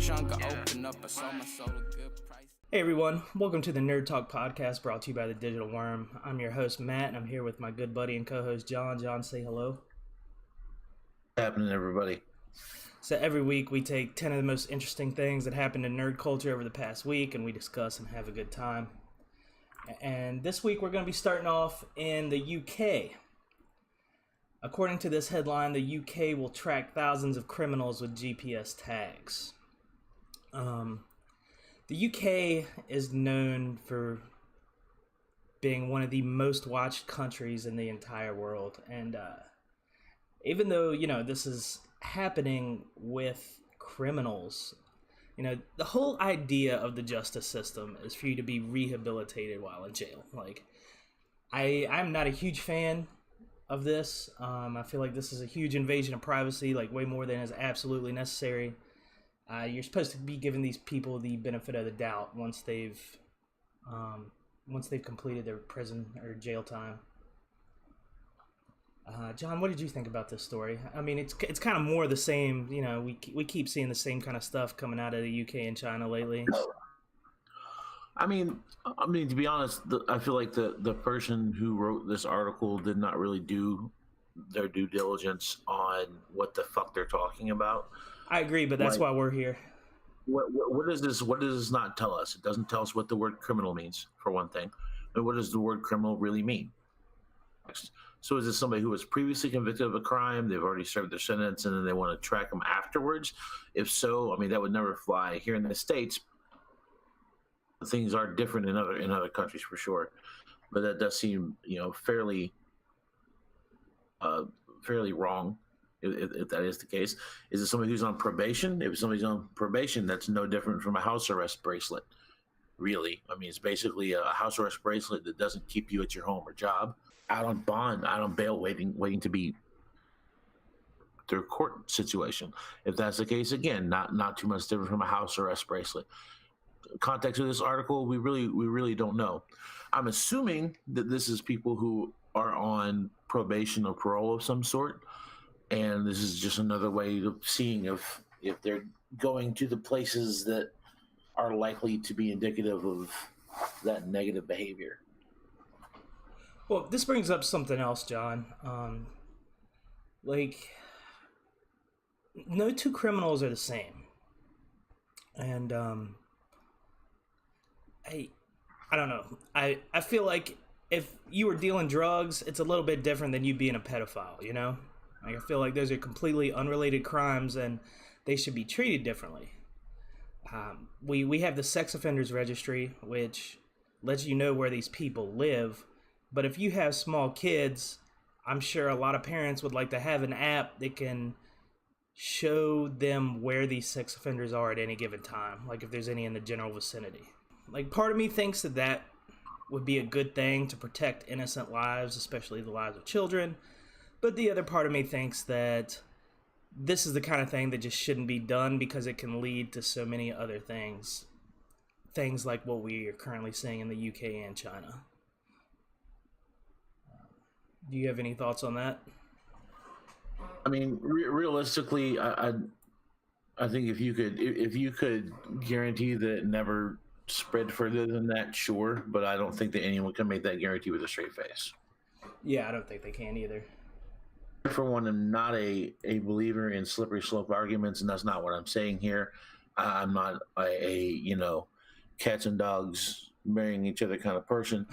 chunk, I open up, I sold my soul a good price. Hey everyone, welcome to the Nerd Talk podcast brought to you by the Digital Worm. I'm your host Matt, and I'm here with my good buddy and co-host John. John, say hello. What's happening, everybody? So every week we take 10 of the most interesting things that happened in nerd culture over the past week, and we discuss and have a good time. And this week we're going to be starting off in the UK. According to this headline, the UK will track thousands of criminals with GPS tags. The UK is known for being one of the most watched countries in the entire world. And even though, this is happening with criminals, the whole idea of the justice system is for you to be rehabilitated while in jail. Like, I'm not a huge fan of this. I feel like this is a huge invasion of privacy, like way more than is absolutely necessary. You're supposed to be giving these people the benefit of the doubt once they've completed their prison or jail time. John, what did you think about this story? I mean, it's kind of more of the same. We keep seeing the same kind of stuff coming out of the UK and China lately. I mean, to be honest, I feel like the person who wrote this article did not really do their due diligence on what the fuck they're talking about. I agree, but that's why we're here. What does this not tell us? It doesn't tell us what the word criminal means, for one thing. And what does the word criminal really mean? So is this somebody who was previously convicted of a crime, they've already served their sentence, and then they want to track them afterwards? If so, I mean, that would never fly here in the States. Things are different in other countries for sure, but that does seem fairly wrong. If that is the case, is it somebody who's on probation? If somebody's on probation, that's no different from a house arrest bracelet. Really, I mean, it's basically a house arrest bracelet that doesn't keep you at your home or job, out on bond, out on bail, waiting to be their court situation. If that's the case, again, not too much different from a house arrest bracelet. Context of this article, we really don't know. I'm assuming that this is people who are on probation or parole of some sort, and this is just another way of seeing if they're going to the places that are likely to be indicative of that negative behavior. Well, this brings up something else, John. No two criminals are the same, and I don't know. I feel like if you were dealing drugs, it's a little bit different than you being a pedophile, Like, I feel like those are completely unrelated crimes, and they should be treated differently. We have the sex offenders registry, which lets you know where these people live. But if you have small kids, I'm sure a lot of parents would like to have an app that can show them where these sex offenders are at any given time, like if there's any in the general vicinity. Like, part of me thinks that would be a good thing to protect innocent lives, especially the lives of children. But the other part of me thinks that this is the kind of thing that just shouldn't be done because it can lead to so many other things. Things like what we are currently seeing in the UK and China. Do you have any thoughts on that? I mean, realistically, I think if you could guarantee that it never spread further than that, sure. But I don't think that anyone can make that guarantee with a straight face. Yeah, I don't think they can either. For one, I'm not a believer in slippery slope arguments, and that's not what I'm saying here. I'm not a cats and dogs marrying each other kind of person.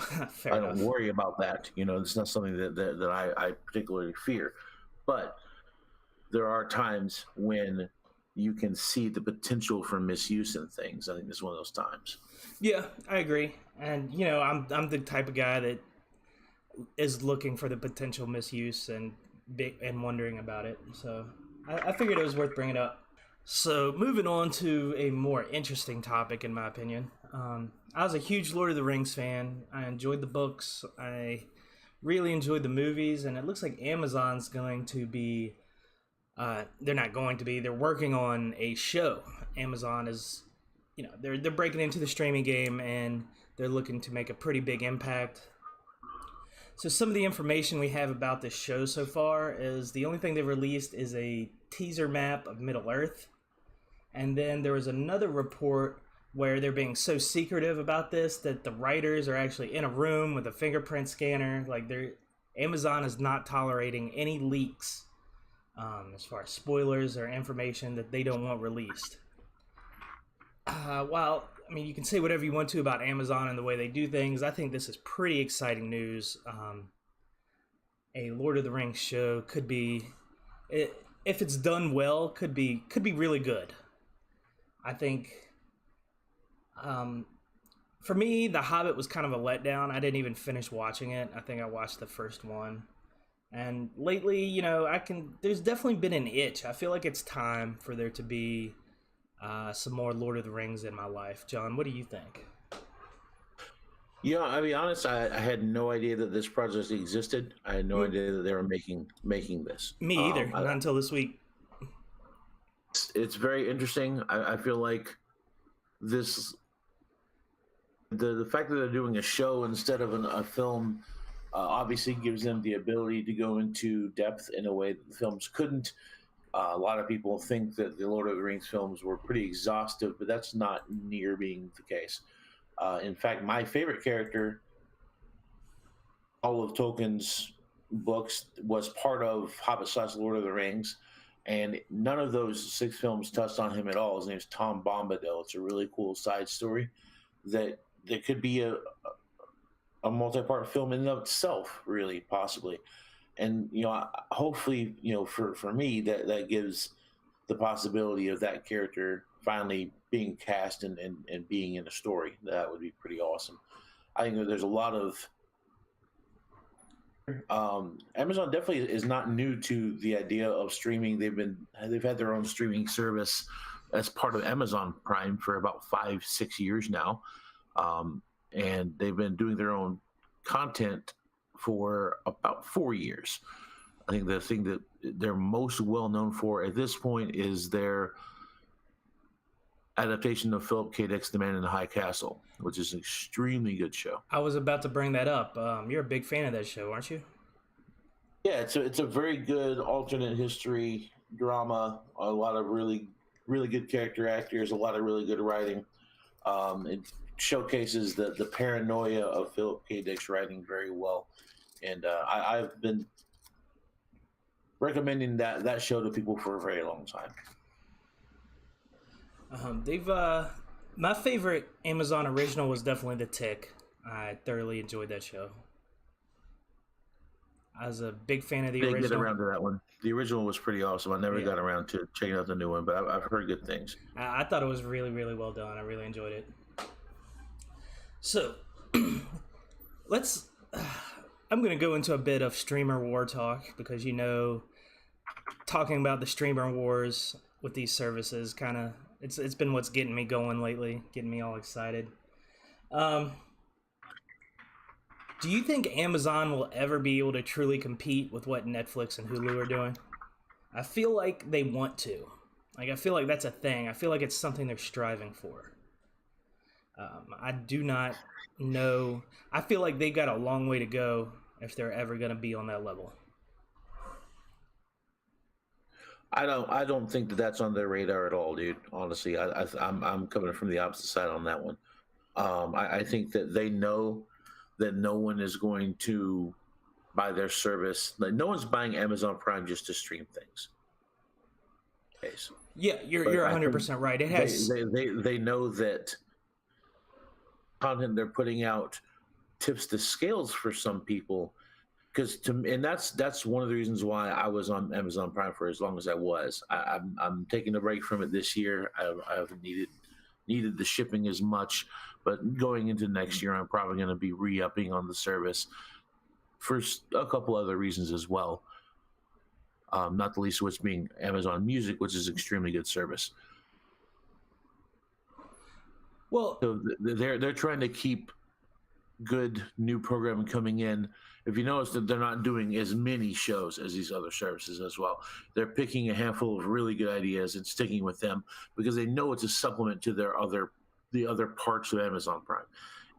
I don't worry about that. It's not something that I particularly fear. But there are times when you can see the potential for misuse in things. I think this is one of those times. Yeah, I agree. And, I'm the type of guy that is looking for the potential misuse and wondering about it. So I figured it was worth bringing up. So moving on to a more interesting topic, in my opinion. I was a huge Lord of the Rings fan. I enjoyed the books. I really enjoyed the movies. And it looks like Amazon's going to be... they're not going to be. They're working on a show. Amazon is... they're breaking into the streaming game, and they're looking to make a pretty big impact. So some of the information we have about this show so far is the only thing they've released is a teaser map of Middle-earth. And then there was another report where they're being so secretive about this that the writers are actually in a room with a fingerprint scanner. Like they're Amazon is not tolerating any leaks as far as spoilers or information that they don't want released. While I mean, you can say whatever you want to about Amazon and the way they do things. I think this is pretty exciting news. A Lord of the Rings show could be, if it's done well, could be really good. I think, for me, The Hobbit was kind of a letdown. I didn't even finish watching it. I think I watched the first one. And lately, there's definitely been an itch. I feel like it's time for there to be some more Lord of the Rings in my life. John, what do you think? Yeah, I mean, honest, I had no idea that this project existed. I had no idea that they were making this. Me either, not until this week. It's very interesting. I feel like this, the fact that they're doing a show instead of a film, obviously gives them the ability to go into depth in a way that the films couldn't. A lot of people think that the Lord of the Rings films were pretty exhaustive, but that's not near being the case. In fact, my favorite character, all of Tolkien's books, was part of Hobbit / Lord of the Rings, and none of those 6 films touched on him at all. His name's Tom Bombadil. It's a really cool side story that could be a multi-part film in and of itself, really, possibly. And hopefully, for me, that gives the possibility of that character finally being cast and being in a story. That would be pretty awesome. I think that there's a lot of Amazon definitely is not new to the idea of streaming. They've had their own streaming service as part of Amazon Prime for about 5-6 years now, and they've been doing their own content for about 4 years. I think the thing that they're most well known for at this point is their adaptation of Philip K. Dick's The Man in the High Castle, which is an extremely good show. I was about to bring that up. You're a big fan of that show, aren't you? Yeah, it's a very good alternate history drama. A lot of really good character actors, a lot of really good writing. It showcases the paranoia of Philip K. Dick's writing very well, and I've been recommending that show to people for a very long time. My favorite Amazon original was definitely The Tick. I thoroughly enjoyed that show. I was a big fan of the original. Didn't get around to that one. The original was pretty awesome. I never got around to checking out the new one, but I've heard good things. I thought it was really, really well done. I really enjoyed it. So, I'm going to go into a bit of streamer war talk because, talking about the streamer wars with these services it's been what's getting me going lately, getting me all excited. Do you think Amazon will ever be able to truly compete with what Netflix and Hulu are doing? I feel like they want to. I feel like that's a thing. I feel like it's something they're striving for. I do not know. I feel like they've got a long way to go if they're ever going to be on that level. I don't think that that's on their radar at all, dude. Honestly, I'm coming from the opposite side on that one. I think that they know that no one is going to buy their service. Like, no one's buying Amazon Prime just to stream things. Okay, so, yeah, you're 100% right. It has. They know that content they're putting out tips the scales for some people. And that's one of the reasons why I was on Amazon Prime for as long as I was. I'm taking a break from it this year. I haven't needed the shipping as much, but going into next year, I'm probably going to be re-upping on the service for a couple other reasons as well. Not the least of which being Amazon Music, which is an extremely good service. Well, so they're trying to keep good new programming coming in. If you notice that they're not doing as many shows as these other services as well. They're picking a handful of really good ideas and sticking with them because they know it's a supplement to the other parts of Amazon Prime.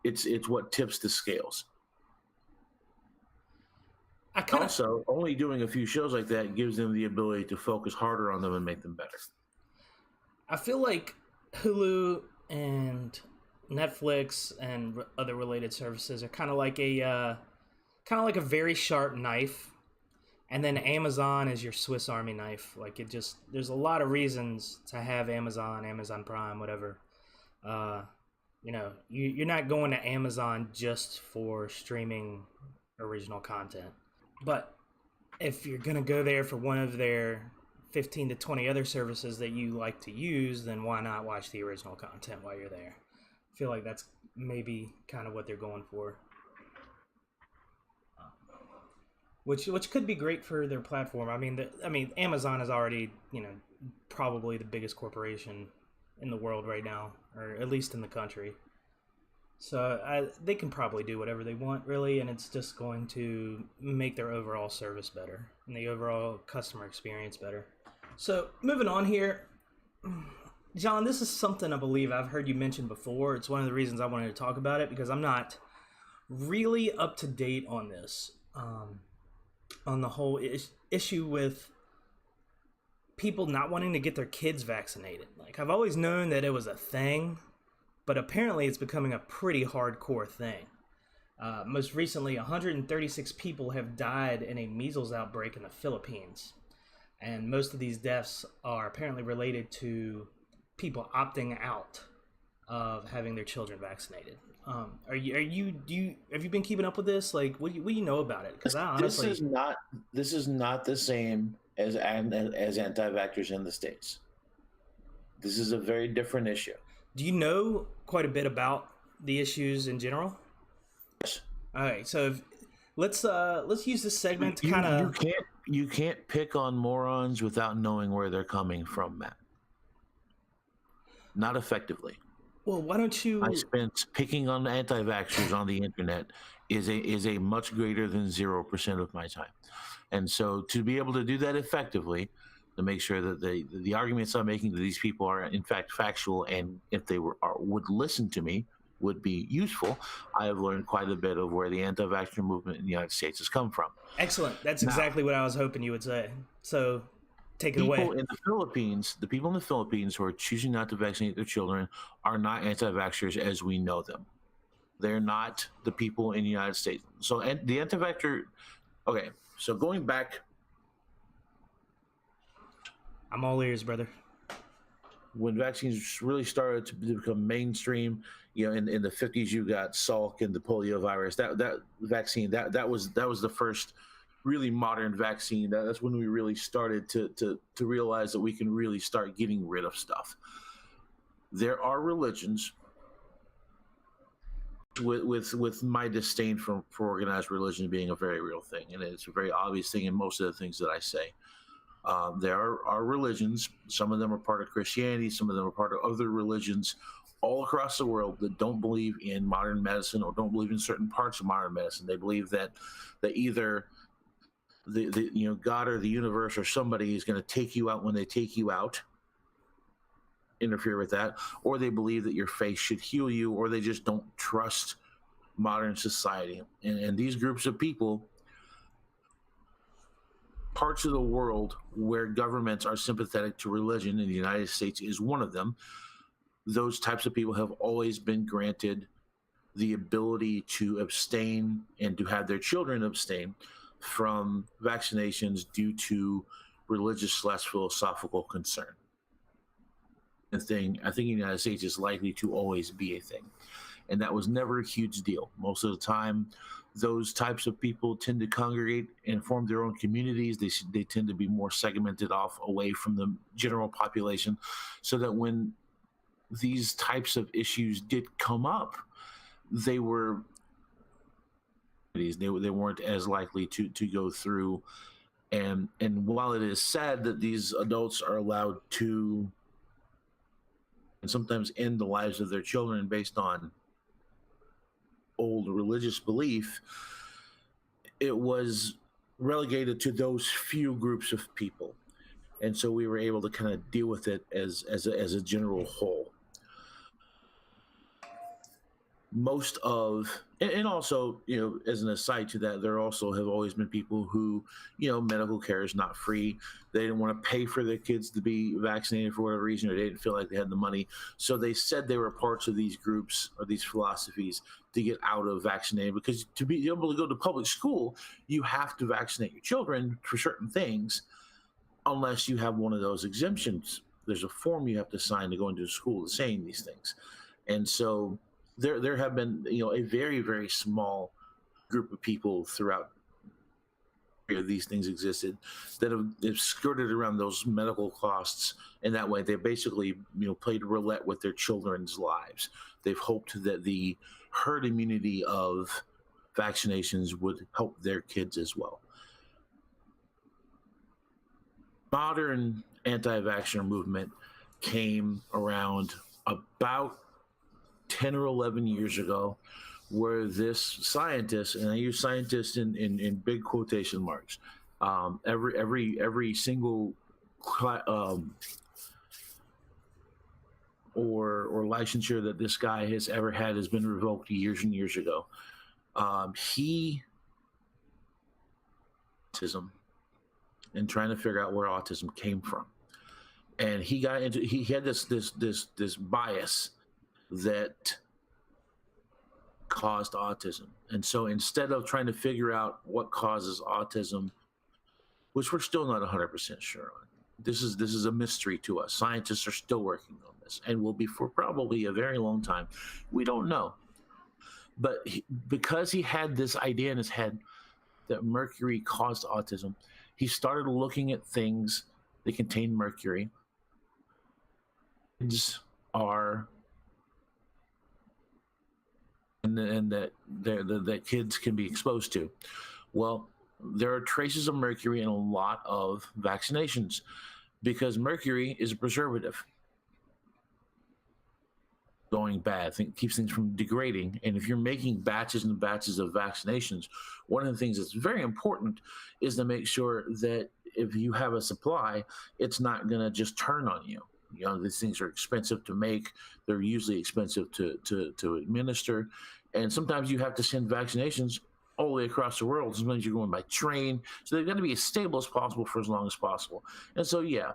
It's what tips the scales. Also, only doing a few shows like that gives them the ability to focus harder on them and make them better. I feel like Hulu and Netflix and other related services are kind of like a very sharp knife, and then Amazon is your Swiss Army knife. Like it just there's a lot of reasons to have Amazon, Amazon Prime, whatever. Uh, you're not going to Amazon just for streaming original content, but if you're gonna go there for one of their 15 to 20 other services that you like to use, then why not watch the original content while you're there? I feel like that's maybe kind of what they're going for, which could be great for their platform. I mean, Amazon is already probably the biggest corporation in the world right now, or at least in the country. So they can probably do whatever they want, really, and it's just going to make their overall service better and the overall customer experience better. So moving on here, John, this is something I believe I've heard you mention before. It's one of the reasons I wanted to talk about it because I'm not really up to date on this, on the whole issue with people not wanting to get their kids vaccinated. Like I've always known that it was a thing, but apparently it's becoming a pretty hardcore thing. Most recently, 136 people have died in a measles outbreak in the Philippines. And most of these deaths are apparently related to people opting out of having their children vaccinated. Have you been keeping up with this? Like, what do you know about it? Because I honestly, this is not the same as anti-vaxxers in the States. This is a very different issue. Do you know quite a bit about the issues in general? Yes. All right, so let's use this segment to kind of. You can't pick on morons without knowing where they're coming from, Matt. Not effectively. Well, why don't you? I spent picking on anti-vaxxers on the internet is a much greater than 0% of my time, and so to be able to do that effectively, to make sure that the arguments I'm making to these people are in fact factual, and if they would listen to me, would be useful. I have learned quite a bit of where the anti-vaxxer movement in the United States has come from. Excellent. That's exactly what I was hoping you would say. So take it away. The people in the Philippines who are choosing not to vaccinate their children are not anti-vaxxers as we know them. They're not the people in the United States. So the anti-vaxxer, okay, so going back. I'm all ears, brother. When vaccines really started to become mainstream, in the 50s, you got Salk and the polio virus. That vaccine that was the first really modern vaccine. That's when we really started to realize that we can really start getting rid of stuff. There are religions, with my disdain for organized religion being a very real thing, and it's a very obvious thing in most of the things that I say. There are religions, some of them are part of Christianity, some of them are part of other religions all across the world that don't believe in modern medicine or don't believe in certain parts of modern medicine. They believe that either the God or the universe or somebody is going to take you out when they take you out, interfere with that, or they believe that your faith should heal you, or they just don't trust modern society. And these groups of people, parts of the world where governments are sympathetic to religion, and the United States is one of them, those types of people have always been granted the ability to abstain and to have their children abstain from vaccinations due to religious/philosophical concern. I think the United States is likely to always be a thing. And that was never a huge deal. Most of the time, those types of people tend to congregate and form their own communities. They tend to be more segmented off away from the general population, so that when these types of issues did come up, they weren't as likely to go through. And while it is sad that these adults are allowed to and sometimes end the lives of their children based on old religious belief, it was relegated to those few groups of people, and so we were able to kind of deal with it as a general whole. most of, and also, as an aside to that, there also have always been people who, medical care is not free. They didn't want to pay for their kids to be vaccinated for whatever reason, or they didn't feel like they had the money. So they said they were parts of these groups or these philosophies to get out of vaccinating, because to be able to go to public school, you have to vaccinate your children for certain things, unless you have one of those exemptions. There's a form you have to sign to go into school saying these things. And so there have been, a very, very small group of people throughout these things existed that have skirted around those medical costs. And that way they basically, played roulette with their children's lives. They've hoped that the herd immunity of vaccinations would help their kids as well. Modern anti-vaxxer movement came around about 10 or 11 years ago, where this scientist, and I use scientist in big quotation marks, every single or licensure that this guy has ever had has been revoked years and years ago. He autism and trying to figure out where autism came from, and he had this bias that caused autism. And so instead of trying to figure out what causes autism, which we're still not 100% sure on, this is a mystery to us. Scientists are still working on this and will be for probably a very long time. We don't know. But because he had this idea in his head that mercury caused autism, he started looking at things that contain mercury. Kids are and that kids can be exposed to. Well, there are traces of mercury in a lot of vaccinations because mercury is a preservative. Going bad, keeps things from degrading. And if you're making batches and batches of vaccinations, one of the things that's very important is to make sure that if you have a supply, it's not going to just turn on you. These things are expensive to make. They're usually expensive to administer. And sometimes you have to send vaccinations all the way across the world. Sometimes you're going by train. So they've got to be as stable as possible for as long as possible. And so, yeah,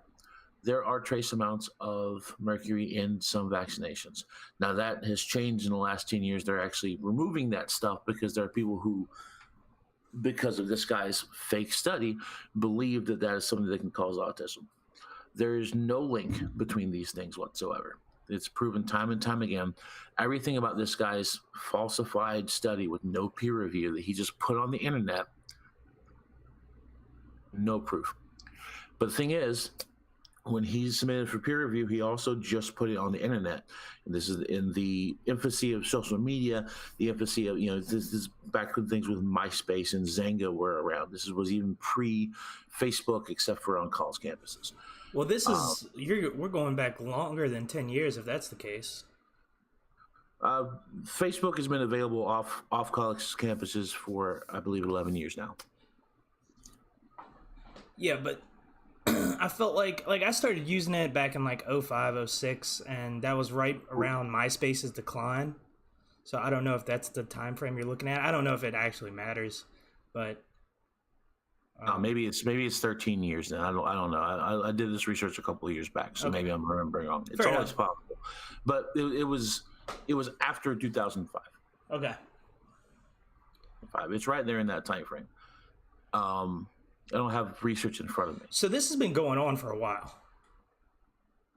there are trace amounts of mercury in some vaccinations. Now, that has changed in the last 10 years. They're actually removing that stuff because there are people who, because of this guy's fake study, believe that that is something that can cause autism. There is no link between these things whatsoever. It's proven time and time again. Everything about this guy's falsified study with no peer review that he just put on the internet, no proof. But the thing is, when he submitted for peer review, he also just put it on the internet. And this is in the infancy of social media, the infancy of, this is back when things with MySpace and Zanga were around. This was even pre-Facebook, except for on college campuses. Well, this is we're going back longer than 10 years, if that's the case. Facebook has been available off college campuses for, I believe, 11 years now. Yeah, but I felt like I started using it back in like 05, 06, and that was right around MySpace's decline. So I don't know if that's the time frame you're looking at. I don't know if it actually matters, but maybe it's 13 years then. I don't know. I did this research a couple of years back, so maybe I'm remembering wrong. It's always possible, but it was after 2005. Okay. It's right there in that time frame. I don't have research in front of me. So this has been going on for a while.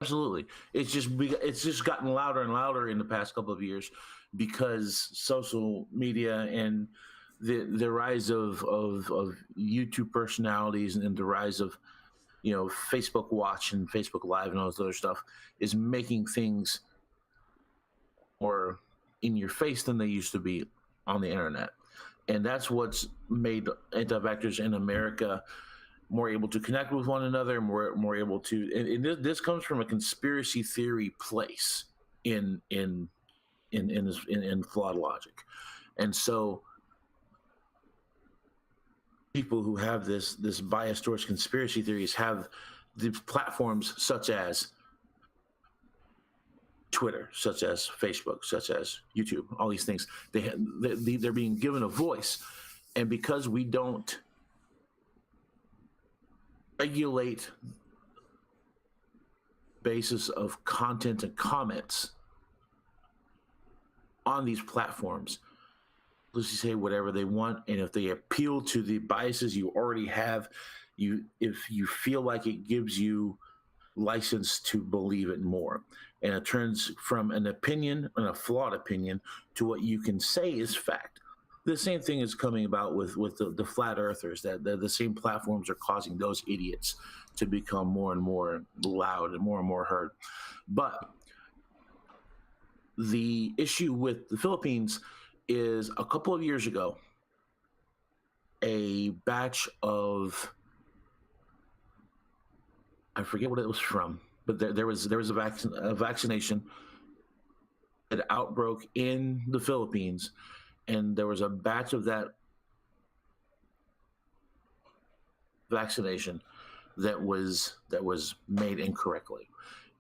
Absolutely. It's just gotten louder and louder in the past couple of years because social media and the rise of YouTube personalities and the rise of Facebook Watch and Facebook Live and all this other stuff is making things more in your face than they used to be on the internet. And that's what's made anti-vaxxers in America more able to connect with one another, more able to. And this comes from a conspiracy theory place in flawed logic, and so people who have this bias towards conspiracy theories have the platforms such as Twitter, such as Facebook, such as YouTube, all these things. They're being given a voice. And because we don't regulate basis of content and comments on these platforms, let's just say whatever they want, and if they appeal to the biases you already have, if you feel like it gives you license to believe it more, and it turns from an opinion and a flawed opinion to what you can say is fact. The same thing is coming about with the flat earthers, that the same platforms are causing those idiots to become more and more loud and more heard. But the issue with the Philippines is a couple of years ago, a batch of, I forget what it was from, but there was a vaccination that outbroke in the Philippines, and there was a batch of that vaccination that was made incorrectly,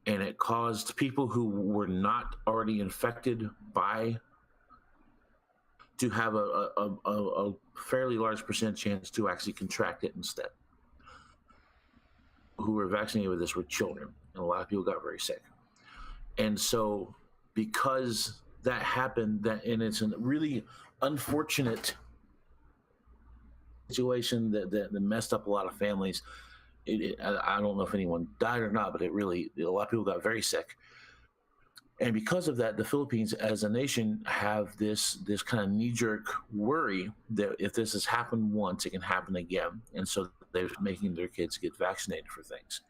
and it caused people who were not already infected by to have a fairly large percent chance to actually contract it instead. Who were vaccinated with this were children, and a lot of people got very sick. And so because that happened, and it's a really unfortunate situation that messed up a lot of families. I don't know if anyone died or not, but a lot of people got very sick. And because of that, the Philippines as a nation have this kind of knee-jerk worry that if this has happened once, it can happen again. And so they're making their kids get vaccinated for things.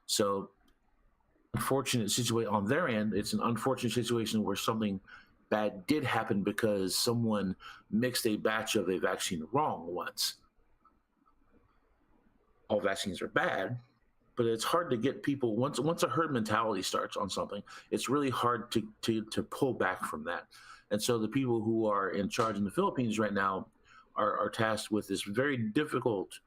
So unfortunate situation on their end. It's an unfortunate situation where something bad did happen because someone mixed a batch of a vaccine wrong once. All vaccines are bad, but it's hard to get people, once a herd mentality starts on something, it's really hard to pull back from that. And so the people who are in charge in the Philippines right now are tasked with this very difficult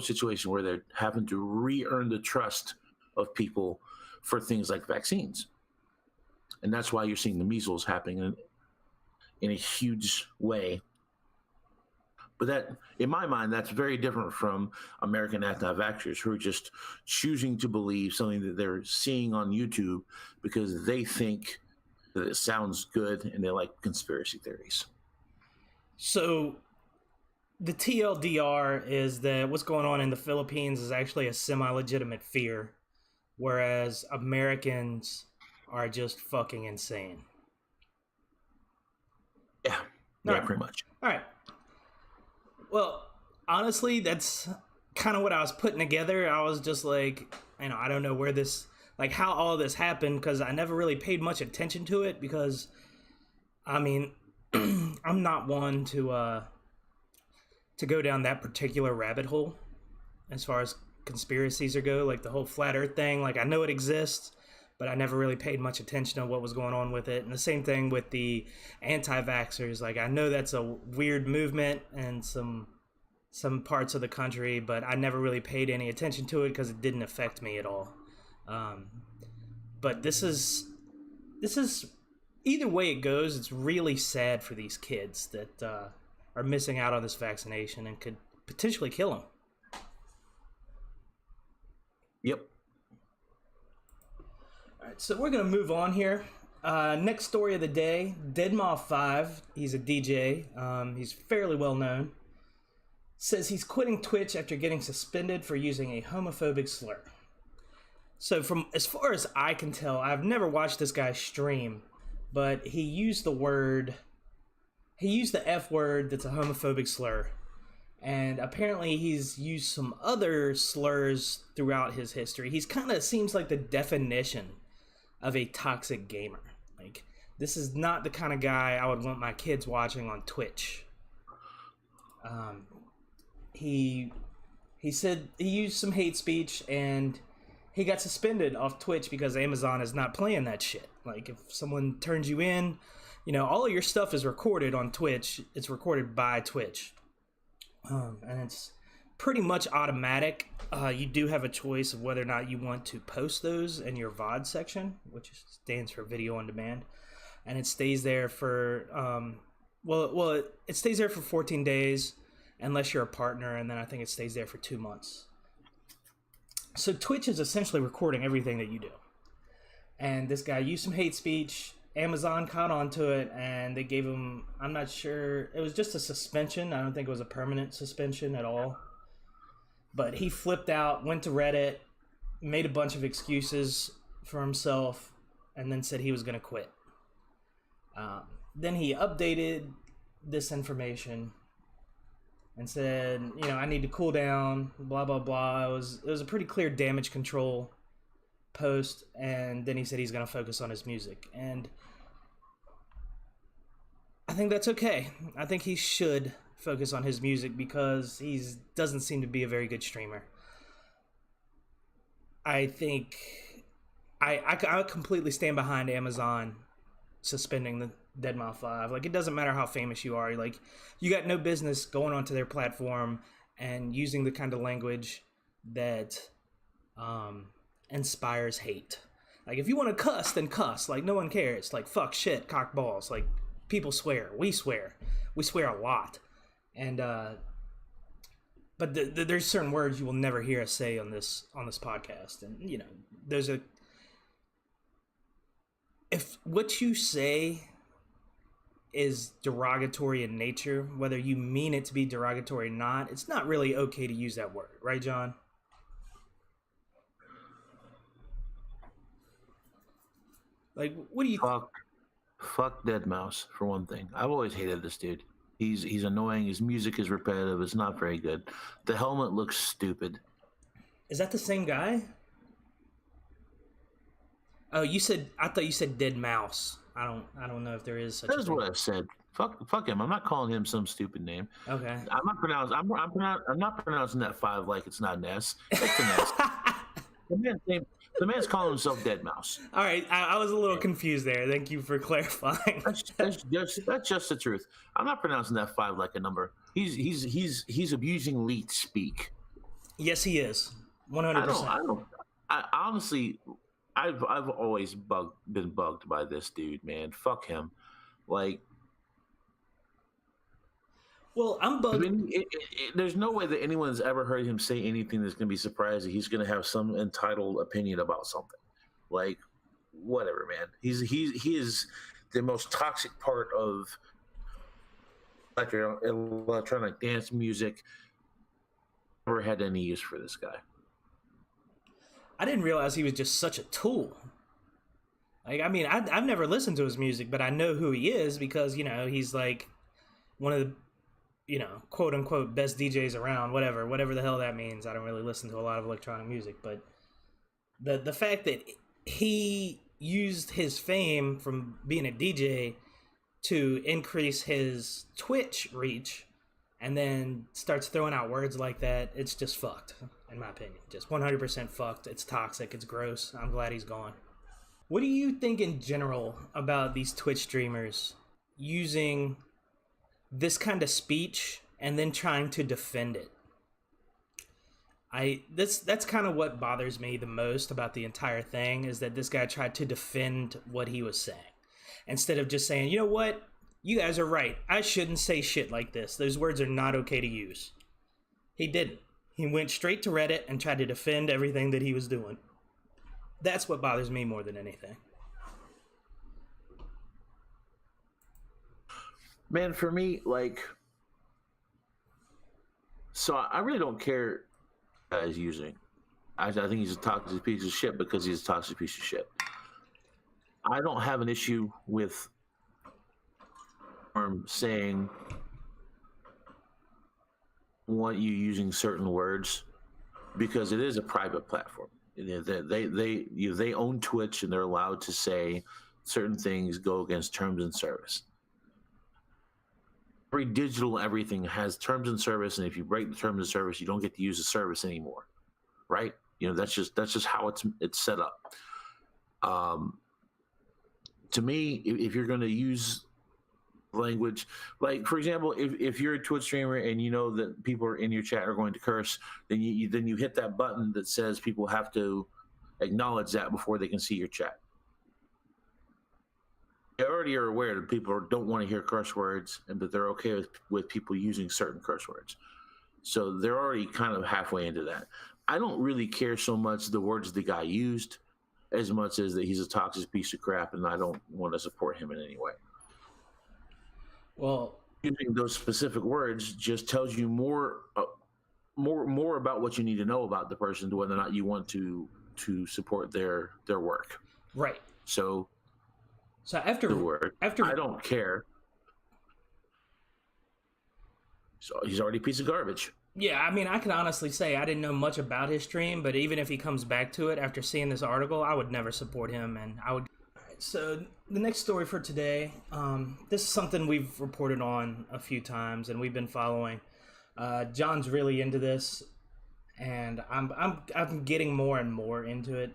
situation where they're having to re-earn the trust of people for things like vaccines. And that's why you're seeing the measles happening in a huge way. But that, in my mind, that's very different from American anti-vaxxers who are just choosing to believe something that they're seeing on YouTube because they think that it sounds good and they like conspiracy theories. So the TLDR is that what's going on in the Philippines is actually a semi-legitimate fear, whereas Americans are just fucking insane. Yeah, right. Pretty much. All right. Well, honestly, that's kind of what I was putting together. I was just like, I don't know where this, like how all this happened, because I never really paid much attention to it because, I'm not one to go down that particular rabbit hole as far as conspiracies go, like the whole flat earth thing. Like I know it exists, but I never really paid much attention to what was going on with it. And the same thing with the anti-vaxxers. Like I know that's a weird movement in some parts of the country, but I never really paid any attention to it because it didn't affect me at all. But this is either way it goes, it's really sad for these kids that are missing out on this vaccination and could potentially kill them. Yep. All right, so we're going to move on here. Next story of the day, Deadmau5, he's a DJ, he's fairly well known, says he's quitting Twitch after getting suspended for using a homophobic slur. So from as far as I can tell, I've never watched this guy stream, but he used the F word that's a homophobic slur. And apparently he's used some other slurs throughout his history. He's kind of seems like the definition of a toxic gamer. Like, this is not the kind of guy I would want my kids watching on Twitch. He said he used some hate speech and he got suspended off Twitch because Amazon is not playing that shit. Like, if someone turns you in, all of your stuff is recorded on Twitch. It's recorded by Twitch. And it's pretty much automatic. You do have a choice of whether or not you want to post those in your VOD section, which stands for video on demand, and it stays there for it stays there for 14 days unless you're a partner, and then I think it stays there for 2 months. So Twitch is essentially recording everything that you do. And this guy used some hate speech. Amazon caught onto it, and they gave him, I'm not sure, it was just a suspension. I don't think it was a permanent suspension at all. But he flipped out, went to Reddit, made a bunch of excuses for himself, and then said he was going to quit. Then he updated this information and said, I need to cool down, blah, blah, blah. It was a pretty clear damage control post, and then he said he's going to focus on his music. And I think that's okay. I think he should focus on his music because he doesn't seem to be a very good streamer. I think I completely stand behind Amazon suspending the Deadmau 5. Like, it doesn't matter how famous you are. Like, you got no business going onto their platform and using the kind of language that inspires hate. Like, if you want to cuss, then cuss. Like, no one cares. Like, fuck, shit, cock, balls. Like, people swear. We swear a lot. And but there's certain words you will never hear us say on this podcast. And if what you say is derogatory in nature, whether you mean it to be derogatory or not, it's not really okay to use that word, right, John? Like, what do you fuck Deadmau5 for one thing. I've always hated this dude. He's annoying. His music is repetitive. It's not very good. The helmet looks stupid. Is that the same guy? Oh, I thought you said Deadmau5. I don't know if there is such a thing. That's what I said. Fuck him. I'm not calling him some stupid name. Okay. I'm not pronouncing that 5 like it's not an S. It's an S. The man's calling himself Deadmau5. All right, I was a little confused there. Thank you for clarifying. That's just the truth. I'm not pronouncing that 5 like a number. He's abusing leet speak. Yes, he is. 100%. I honestly, I've always been bugged by this dude, man. Fuck him. Like, well, I'm bugged. I mean, there's no way that anyone's ever heard him say anything that's going to be surprising. He's going to have some entitled opinion about something. Like, whatever, man. He is the most toxic part of electronic dance music. Never had any use for this guy. I didn't realize he was just such a tool. Like, I mean, I've never listened to his music, but I know who he is because, he's like one of the, quote unquote best DJs around, whatever the hell that means. I don't really listen to a lot of electronic music, but the fact that he used his fame from being a DJ to increase his Twitch reach and then starts throwing out words like that, it's just fucked, in my opinion. Just 100% fucked. It's toxic. It's gross. I'm glad he's gone. What do you think in general about these Twitch streamers using this kind of speech and then trying to defend it? That's kind of what bothers me the most about the entire thing, is that this guy tried to defend what he was saying instead of just saying, you know what, you guys are right, I shouldn't say shit like this, those words are not okay to use. He didn't. He went straight to Reddit and tried to defend everything that he was doing. That's what bothers me more than anything. Man, for me, like, so I really don't care what he's using. I think he's a toxic piece of shit because he's a toxic piece of shit. I don't have an issue with saying want you using certain words because it is a private platform. They own Twitch and they're allowed to say certain things go against terms and service. Every digital everything has terms and service, and if you break the terms of service, you don't get to use the service anymore, right? That's just how it's set up. To me, if you're going to use language. Like, for example, if you're a Twitch streamer and you know that people in your chat are going to curse, then you hit that button that says people have to acknowledge that before they can see your chat. They already are aware that people don't want to hear curse words, and that they're okay with people using certain curse words. So they're already kind of halfway into that. I don't really care so much the words the guy used as much as that he's a toxic piece of crap, and I don't want to support him in any way. Well, using those specific words just tells you more about what you need to know about the person to whether or not you want to support their work. Right. So after I don't care. So he's already a piece of garbage. Yeah, I mean, I can honestly say I didn't know much about his stream, but even if he comes back to it after seeing this article, I would never support him, and I would. Alright, so the next story for today, this is something we've reported on a few times, and we've been following. John's really into this, and I'm getting more and more into it.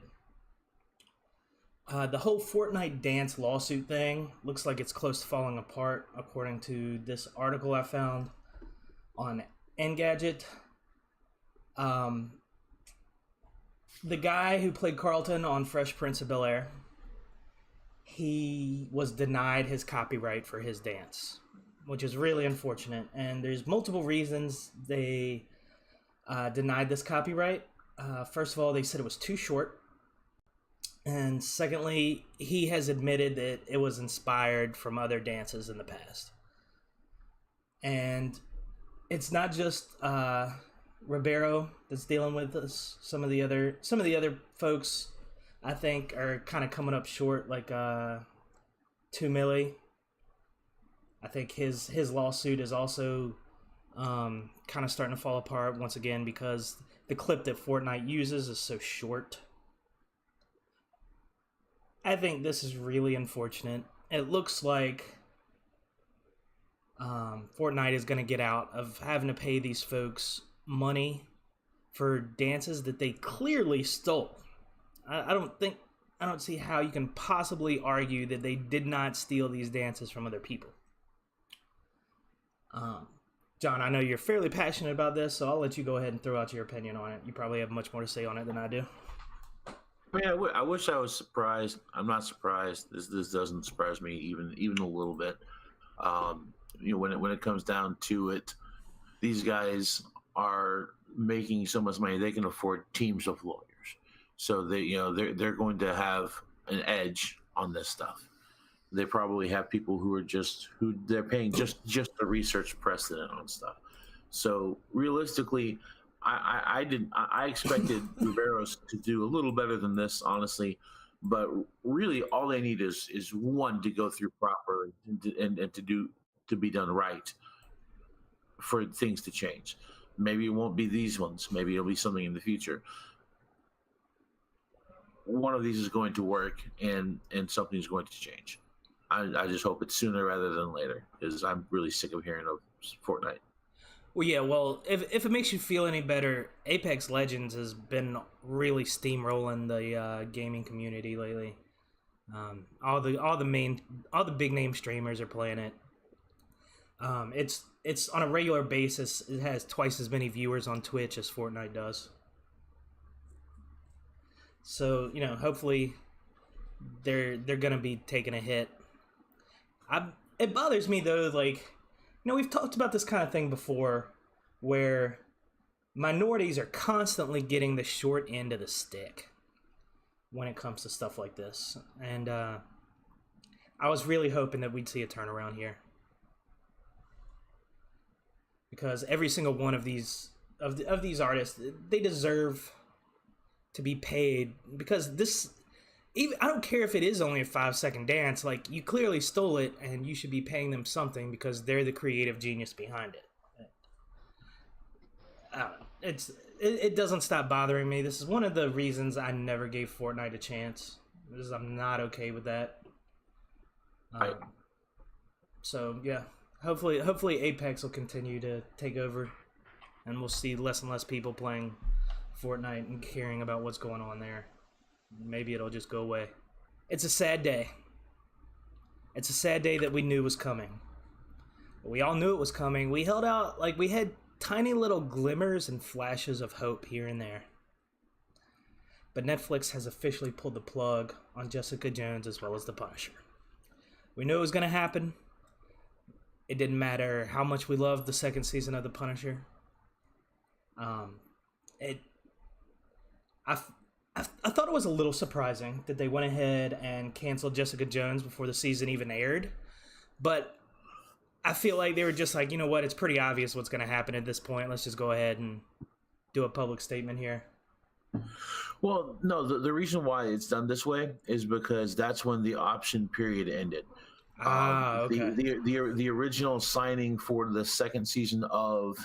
The whole Fortnite dance lawsuit thing looks like it's close to falling apart, according to this article I found on Engadget. The guy who played Carlton on Fresh Prince of Bel-Air, he was denied his copyright for his dance, which is really unfortunate. And there's multiple reasons they denied this copyright. First of all, they said it was too short. And secondly, he has admitted that it was inspired from other dances in the past. And it's not just Ribeiro that's dealing with this. Some of the other folks, I think, are kind of coming up short. Like 2 Milli. I think his lawsuit is also kind of starting to fall apart once again because the clip that Fortnite uses is so short. I think this is really unfortunate. It looks like Fortnite is going to get out of having to pay these folks money for dances that they clearly stole. I don't see how you can possibly argue that they did not steal these dances from other people. John, I know you're fairly passionate about this, so I'll let you go ahead and throw out your opinion on it. You probably have much more to say on it than I do. I mean, I wish I was surprised. I'm not surprised. This doesn't surprise me even a little bit. When it comes down to it, these guys are making so much money they can afford teams of lawyers. So they're going to have an edge on this stuff. They probably have people who they're paying just to research precedent on stuff. So realistically, I expected Riveros to do a little better than this, honestly, but really all they need is one to go through proper and to be done right for things to change. Maybe it won't be these ones. Maybe it'll be something in the future. One of these is going to work, and something's going to change. I just hope it's sooner rather than later, because I'm really sick of hearing of Fortnite. Well, yeah. Well, if it makes you feel any better, Apex Legends has been really steamrolling the gaming community lately. All the big name streamers are playing it. It's on a regular basis. It has twice as many viewers on Twitch as Fortnite does. So hopefully they're gonna be taking a hit. It bothers me though, like. We've talked about this kind of thing before where minorities are constantly getting the short end of the stick when it comes to stuff like this. And I was really hoping that we'd see a turnaround here. Because every single one of these artists, they deserve to be paid. Because I don't care if it is only a 5-second dance. Like, you clearly stole it, and you should be paying them something because they're the creative genius behind it. I don't know. It doesn't stop bothering me. This is one of the reasons I never gave Fortnite a chance. Because I'm not okay with that. So yeah, hopefully Apex will continue to take over, and we'll see less and less people playing Fortnite and caring about what's going on there. Maybe it'll just go away. It's a sad day. It's a sad day that we knew was coming. We all knew it was coming. We held out, like, we had tiny little glimmers and flashes of hope here and there. But Netflix has officially pulled the plug on Jessica Jones as well as The Punisher. We knew it was going to happen. It didn't matter how much we loved the second season of The Punisher. I thought it was a little surprising that they went ahead and canceled Jessica Jones before the season even aired. But I feel like they were just like, you know what, it's pretty obvious what's going to happen at this point. Let's just go ahead and do a public statement here. Well, no, the reason why it's done this way is because that's when the option period ended. Okay. The original signing for the second season of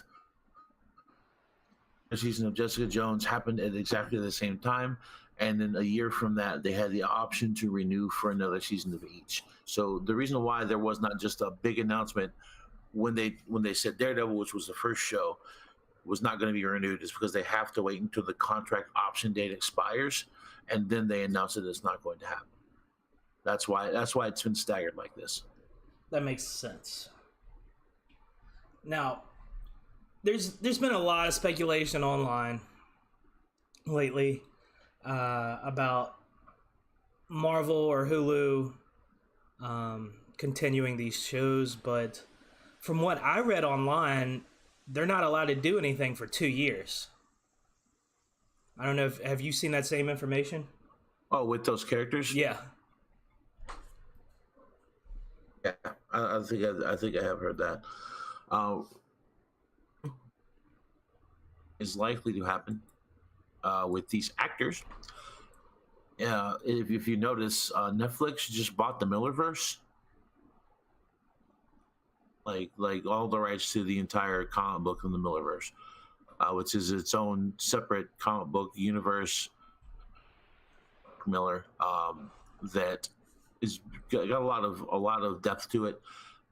Jessica Jones happened at exactly the same time, and then a year from that, they had the option to renew for another season of each. So the reason why there was not just a big announcement when they said Daredevil, which was the first show, was not going to be renewed is because they have to wait until the contract option date expires, and then they announce that it's not going to happen. That's why it's been staggered like this. That makes sense. Now, there's been a lot of speculation online lately about Marvel or Hulu continuing these shows, but from what I read online, they're not allowed to do anything for 2 years. I don't know have you seen that same information? Oh, with those characters? Yeah. Yeah, I think I have heard that. Is likely to happen with these actors. If you notice, Netflix just bought the Millerverse, like all the rights to the entire comic book in the Millerverse, which is its own separate comic book universe. Miller, that is got a lot of depth to it.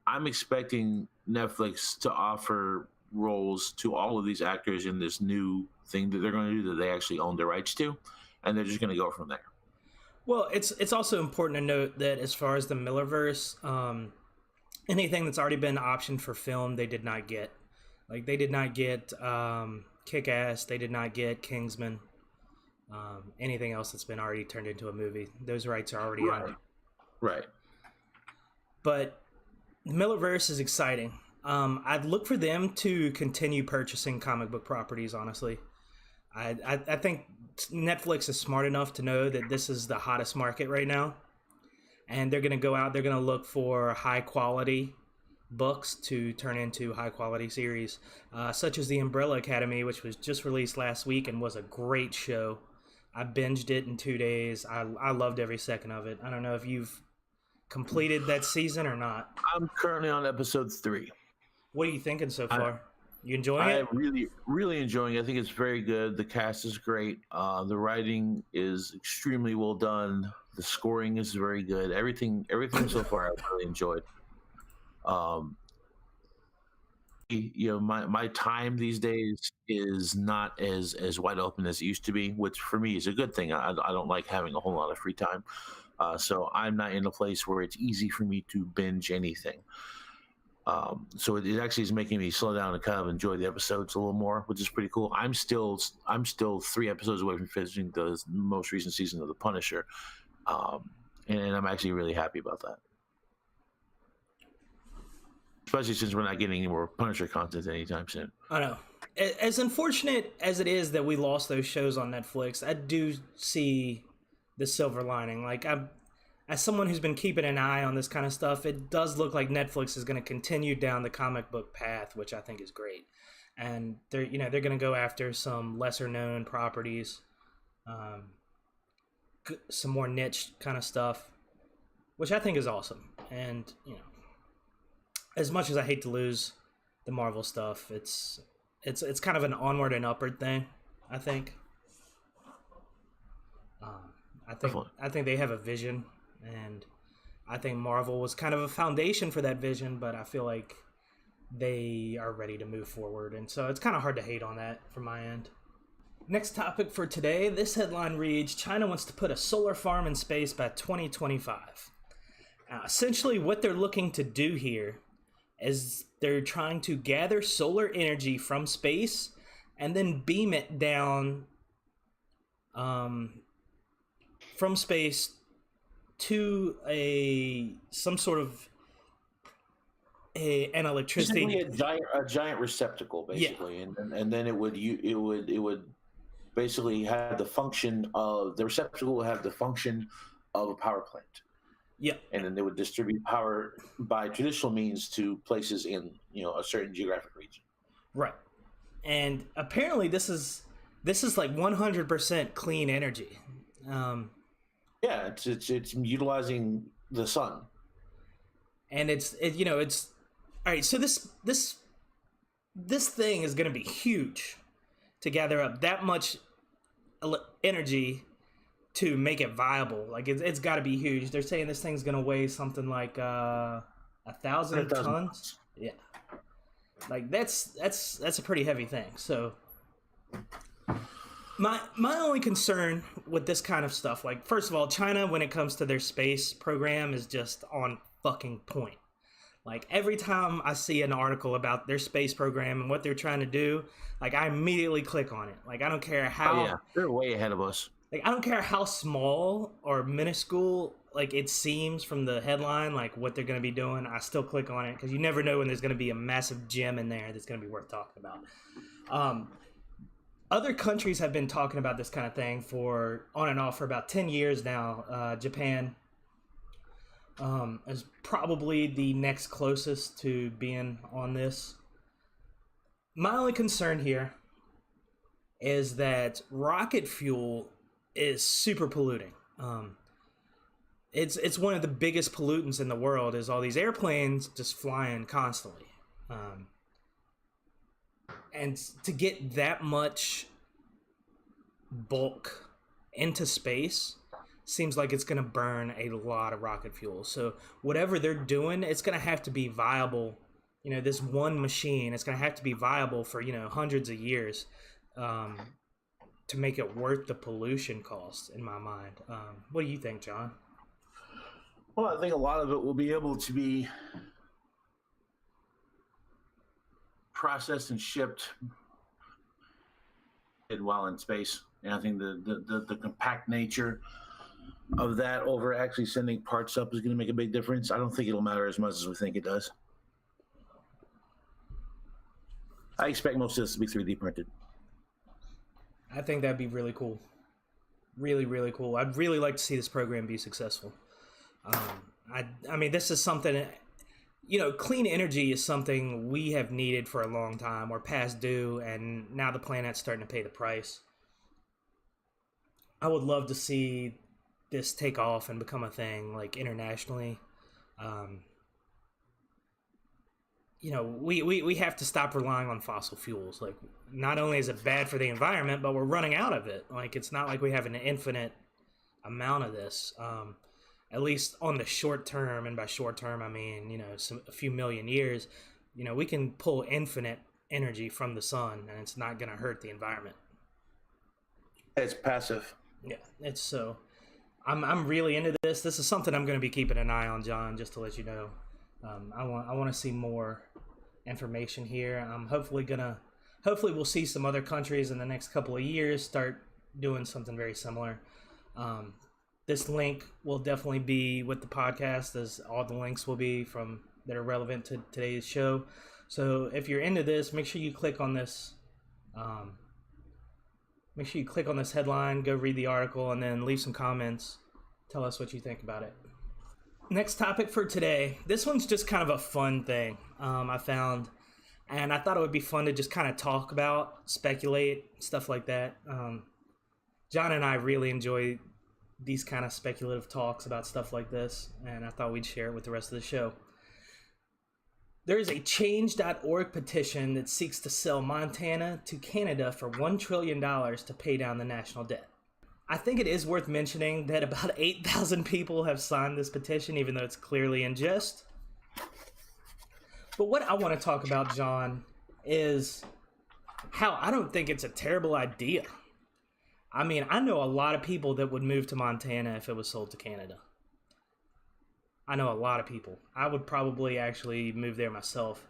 I'm expecting Netflix to offer roles to all of these actors in this new thing that they're going to do that they actually own the rights to, and they're just going to go from there. Well, it's also important to note that as far as the Millerverse, anything that's already been optioned for film, they did not get. Like, they did not get Kick-Ass, they did not get Kingsman, anything else that's been already turned into a movie. Those rights are already owned. Right. But the Millerverse is exciting. I'd look for them to continue purchasing comic book properties, honestly. I think Netflix is smart enough to know that this is the hottest market right now. And they're going to go out, they're going to look for high quality books to turn into high quality series, such as The Umbrella Academy, which was just released last week and was a great show. I binged it in 2 days. I loved every second of it. I don't know if you've completed that season or not. I'm currently on episode 3. What are you thinking so far? You enjoying it? I'm really enjoying it. I think it's very good. The cast is great. The writing is extremely well done. The scoring is very good. Everything so far I've really enjoyed. My time these days is not as wide open as it used to be, which for me is a good thing. I don't like having a whole lot of free time. So I'm not in a place where it's easy for me to binge anything. So it actually is making me slow down and kind of enjoy the episodes a little more, which is pretty cool. I'm still 3 episodes away from finishing the most recent season of The Punisher, and I'm actually really happy about that. Especially since we're not getting any more Punisher content anytime soon. I know. As unfortunate as it is that we lost those shows on Netflix, I do see the silver lining. Like, as someone who's been keeping an eye on this kind of stuff, it does look like Netflix is going to continue down the comic book path, which I think is great. And they're going to go after some lesser known properties, some more niche kind of stuff, which I think is awesome. And, as much as I hate to lose the Marvel stuff, it's kind of an onward and upward thing, I think. I think they have a vision, and I think Marvel was kind of a foundation for that vision, but I feel like they are ready to move forward, and so it's kind of hard to hate on that from my end. Next topic for today, this headline reads, China wants to put a solar farm in space by 2025. Essentially what they're looking to do here as they're trying to gather solar energy from space and then beam it down from space to some sort of an electricity. Basically a giant receptacle, basically, Yeah. and then it would basically have the function of the receptacle will have the function of a power plant. Yeah. And then they would distribute power by traditional means to places in a certain geographic region. Right. And apparently this is like 100% clean energy. Yeah, it's utilizing the sun. And it's all right. So this thing is going to be huge to gather up that much energy to make it viable. Like it's got to be huge. They're saying this thing's going to weigh something like 1,000 tons. Yeah. Like that's a pretty heavy thing. So my only concern with this kind of stuff, like, first of all, China, when it comes to their space program, is just on fucking point. Like, every time I see an article about their space program and what they're trying to do, like, I immediately click on it. Like, I don't care how... Oh, yeah. They're way ahead of us. Like, I don't care how small or minuscule, like, it seems from the headline, like, what they're going to be doing. I still click on it, because you never know when there's going to be a massive gem in there that's going to be worth talking about. Other countries have been talking about this kind of thing for on and off for about 10 years now. Japan is probably the next closest to being on this. My only concern here is that rocket fuel is super polluting. It's one of the biggest pollutants in the world, is all these airplanes just flying constantly. And to get that much bulk into space seems like it's going to burn a lot of rocket fuel. So whatever they're doing, it's going to have to be viable. This one machine, it's going to have to be viable for, hundreds of years to make it worth the pollution cost, in my mind. What do you think, John? Well, I think a lot of it will be able to be processed and shipped while in space. And I think the compact nature of that over actually sending parts up is going to make a big difference. I don't think it'll matter as much as we think it does. I expect most of this to be 3D printed. I think that'd be really cool. Really, really cool. I'd really like to see this program be successful. I mean, this is something... clean energy is something we have needed for a long time. We're past due, and now the planet's starting to pay the price. I would love to see this take off and become a thing, like, internationally. We have to stop relying on fossil fuels. Like, not only is it bad for the environment, but we're running out of it. Like, it's not like we have an infinite amount of this. At least on the short term, and by short term I mean, a few million years, we can pull infinite energy from the sun, and it's not going to hurt the environment. It's passive. Yeah, it's so. I'm really into this. This is something I'm going to be keeping an eye on, John. Just to let you know, I want to see more information here. Hopefully we'll see some other countries in the next couple of years start doing something very similar. This link will definitely be with the podcast, as all the links will be that are relevant to today's show. So if you're into this, make sure you click on this. Make sure you click on this headline, go read the article, and then leave some comments. Tell us what you think about it. Next topic for today. This one's just kind of a fun thing I found, and I thought it would be fun to just kind of talk about, speculate, stuff like that. John and I really enjoy these kind of speculative talks about stuff like this, and I thought we'd share it with the rest of the show. There is a change.org petition that seeks to sell Montana to Canada for $1 trillion to pay down the national debt. I think it is worth mentioning that about 8,000 people have signed this petition, even though it's clearly in jest. But what I want to talk about, John, is how I don't think it's a terrible idea. I mean, I know a lot of people that would move to Montana if it was sold to Canada. I know a lot of people. I would probably actually move there myself.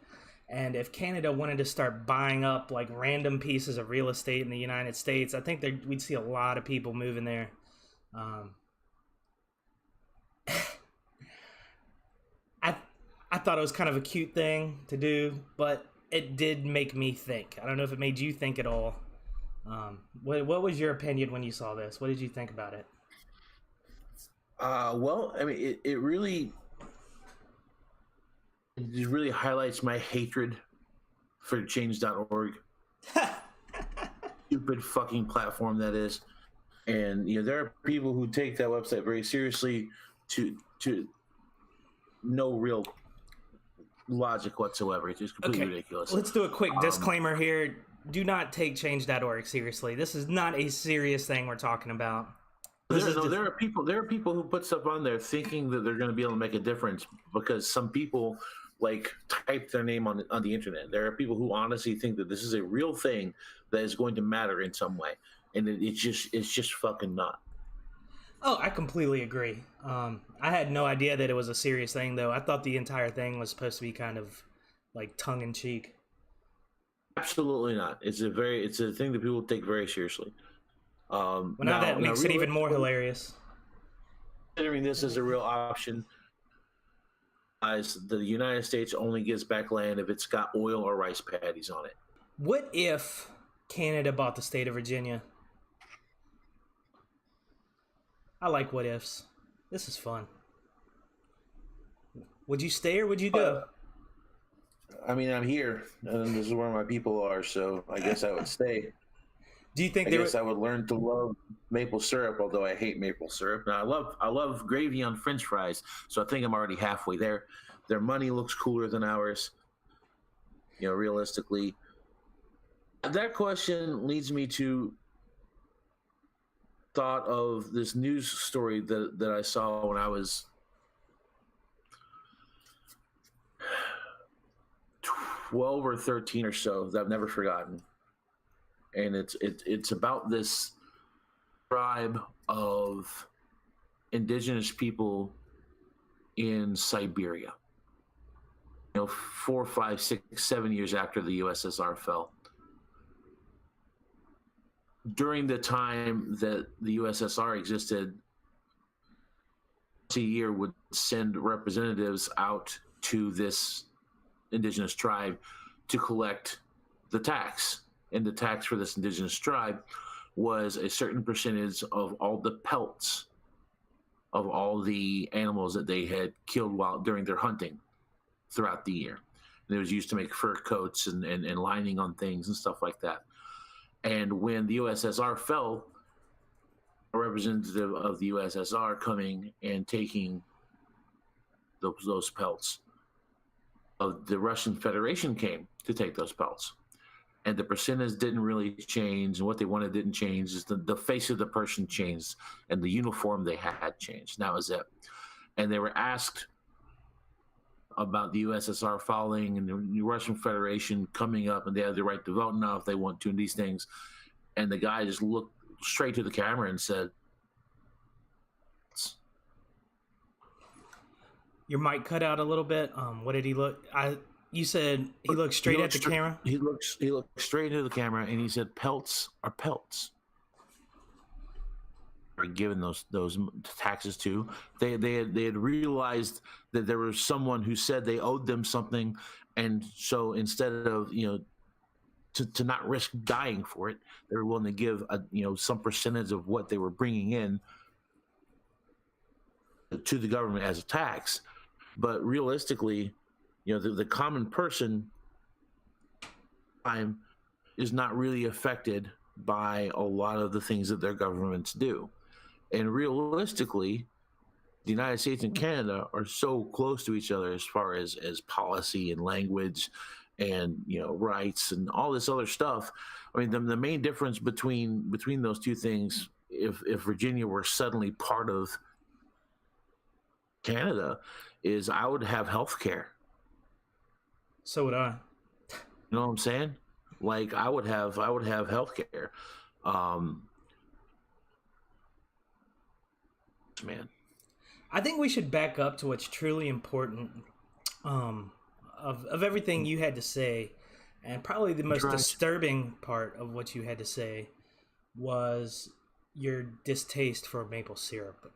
And if Canada wanted to start buying up like random pieces of real estate in the United States, I think we'd see a lot of people moving there. Um, I I thought it was kind of a cute thing to do, but it did make me think. I don't know if it made you think at all. What was your opinion when you saw this? What did you think about it? Well, I mean, it just really highlights my hatred for change.org. Stupid fucking platform that is. And there are people who take that website very seriously to no real logic whatsoever. It's just completely ridiculous. Let's do a quick disclaimer here. Do not take change.org seriously. This is not a serious thing we're talking about. There are people who put stuff on there thinking that they're going to be able to make a difference because some people like type their name on the internet. There are people who honestly think that this is a real thing that is going to matter in some way, and it's just fucking not. Oh, I completely agree. I had no idea that it was a serious thing, though. I thought the entire thing was supposed to be kind of like tongue in cheek. Absolutely not. It's a thing that people take very seriously. Well, now that makes it even more hilarious. Considering this as a real option, as the United States only gives back land if it's got oil or rice paddies on it. What if Canada bought the state of Virginia? I like what ifs. This is fun. Would you stay or would you go? I mean, I'm here, and this is where my people are, so I guess I would stay. Do you think I would learn to love maple syrup, although I hate maple syrup. Now, I love gravy on French fries, so I think I'm already halfway there. Their money looks cooler than ours, realistically. That question leads me to thought of this news story that I saw when I was 12 or 13 or so that I've never forgotten. And it's about this tribe of indigenous people in Siberia. 4, 5, 6, 7 years after the USSR fell. During the time that the USSR existed, a year would send representatives out to this indigenous tribe to collect the tax. And the tax for this indigenous tribe was a certain percentage of all the pelts of all the animals that they had killed during their hunting throughout the year. And it was used to make fur coats and lining on things and stuff like that. And when the USSR fell, a representative of the USSR coming and taking those pelts of the Russian Federation came to take those pelts. And the percentage didn't really change, and what they wanted didn't change. Just the face of the person changed, and the uniform they had changed. And that was it. And they were asked about the USSR falling and the Russian Federation coming up, and they had the right to vote now if they want to, and these things. And the guy just looked straight to the camera and said, "Your mic cut out a little bit. What did he look? You said he looked straight at the camera? He looked straight into the camera, and he said, pelts are pelts. Are given those taxes to. They had realized that there was someone who said they owed them something, and so instead of to not risk dying for it, they were willing to give some percentage of what they were bringing in to the government as a tax. But realistically, the common person is not really affected by a lot of the things that their governments do. And realistically, the United States and Canada are so close to each other as far as policy and language and rights and all this other stuff. I mean, the main difference between those two things, if Virginia were suddenly part of Canada, is I would have health care. So would I. You know what I'm saying? Like I would have health care. Man. I think we should back up to what's truly important of everything you had to say, and probably the most disturbing part of what you had to say was your distaste for maple syrup.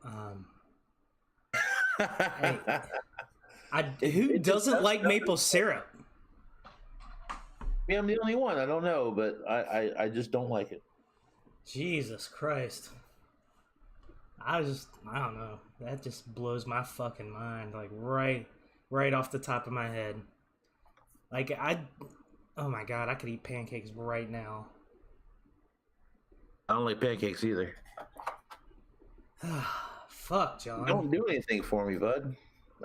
Who doesn't like maple syrup? Yeah, I'm the only one. I don't know, but I just don't like it. Jesus Christ. I don't know. That just blows my fucking mind. Like right off the top of my head. Like oh my God, I could eat pancakes right now. I don't like pancakes either. Fuck, John. Don't do anything for me, bud.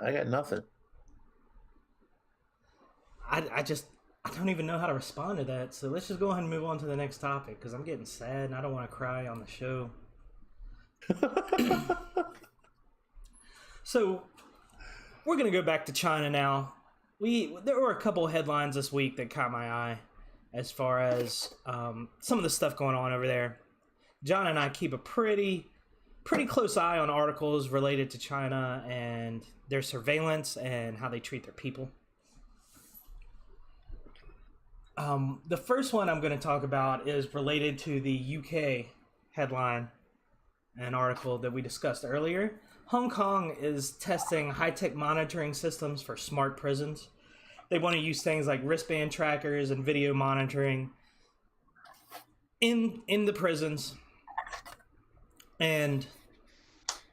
I got nothing. I don't even know how to respond to that. So let's just go ahead and move on to the next topic because I'm getting sad and I don't want to cry on the show. So we're gonna go back to China now. There were a couple of headlines this week that caught my eye as far as some of the stuff going on over there. John and I keep a pretty close eye on articles related to China and their surveillance and how they treat their people. The first one I'm going to talk about is related to the UK headline, an article that we discussed earlier. Hong Kong is testing high-tech monitoring systems for smart prisons. They want to use things like wristband trackers and video monitoring in the prisons. And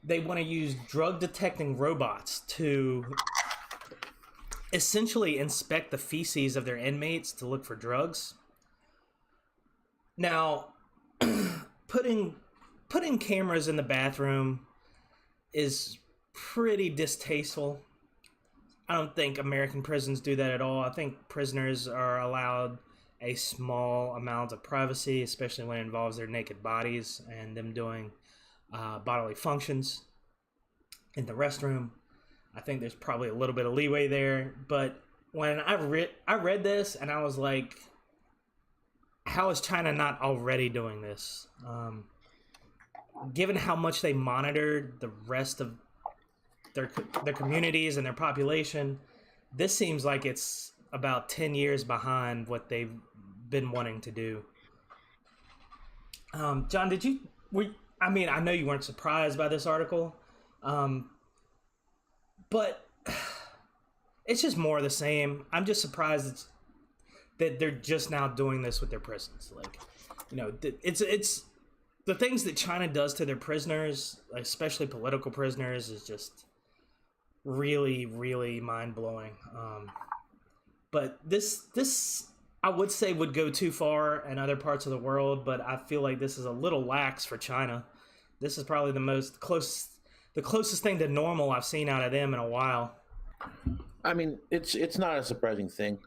they want to use drug-detecting robots to essentially inspect the feces of their inmates to look for drugs. Now, putting cameras in the bathroom is pretty distasteful. I don't think American prisons do that at all. I think prisoners are allowed a small amount of privacy, especially when it involves their naked bodies and them doing bodily functions in the restroom. I think there's probably a little bit of leeway there, but when I read this and I was like, how is China not already doing this? Given how much they monitor the rest of their communities and their population, this seems like it's about 10 years behind what they've been wanting to do. John, I know you weren't surprised by this article, but it's just more of the same. I'm just surprised that they're just now doing this with their prisons. Like, it's the things that China does to their prisoners, especially political prisoners, is just really, really mind-blowing. But this I would say would go too far in other parts of the world, but I feel like this is a little lax for China. This is probably the closest thing to normal I've seen out of them in a while. I mean, it's not a surprising thing.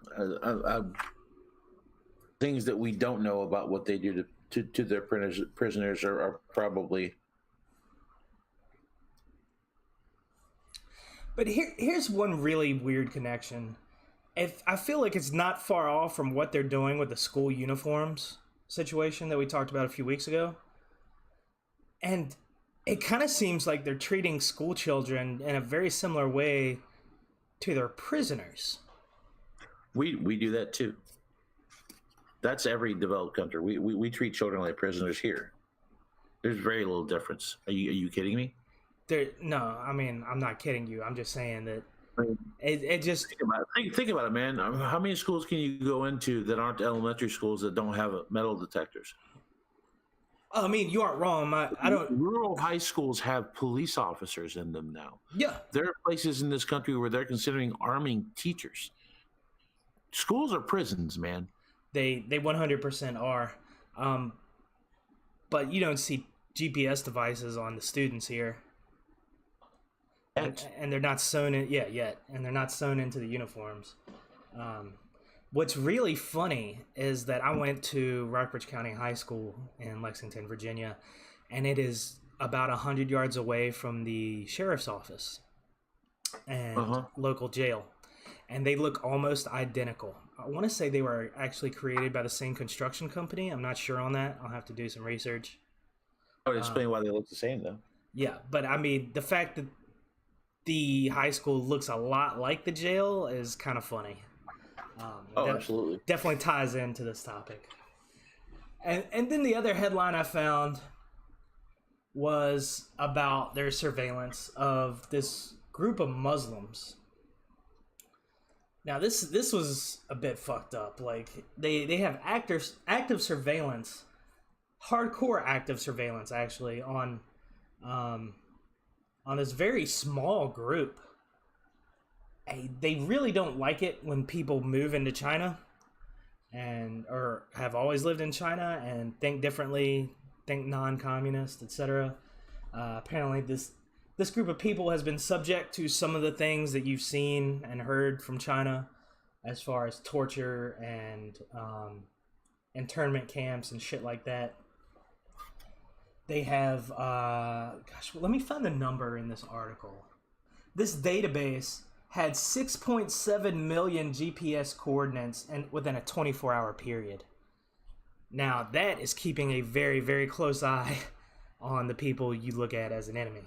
Things that we don't know about what they do to their prisoners are probably. But here's one really weird connection. I feel like it's not far off from what they're doing with the school uniforms situation that we talked about a few weeks ago. And it kind of seems like they're treating school children in a very similar way to their prisoners. We do that too. That's every developed country. We treat children like prisoners here. There's very little difference. Are you kidding me? No, I mean, I'm not kidding you. I'm just saying that it just... Think about it, man. How many schools can you go into that aren't elementary schools that don't have metal detectors? I mean, you aren't wrong. I don't... Rural high schools have police officers in them now. Yeah. There are places in this country where they're considering arming teachers. Schools are prisons, man. They 100% are. But you don't see GPS devices on the students here. And they're not sewn in yet. And they're not sewn into the uniforms. What's really funny is that I went to Rockbridge County High School in Lexington, Virginia, and it is about 100 yards away from the sheriff's office and local jail. And they look almost identical. I want to say they were actually created by the same construction company. I'm not sure on that. I'll have to do some research. I would explain why they look the same, though. Yeah, but I mean, the fact that the high school looks a lot like the jail is kind of funny. Absolutely. Definitely ties into this topic. And then the other headline I found was about their surveillance of this group of Muslims. Now this was a bit fucked up. Like they have active surveillance, hardcore active surveillance actually on this very small group. They really don't like it when people move into China or have always lived in China and think differently, think non-communist, etc. Apparently this group of people has been subject to some of the things that you've seen and heard from China as far as torture and internment camps and shit like that. They have, let me find the number in this article. This database had 6.7 million GPS coordinates and within a 24-hour period. Now, that is keeping a very, very close eye on the people you look at as an enemy.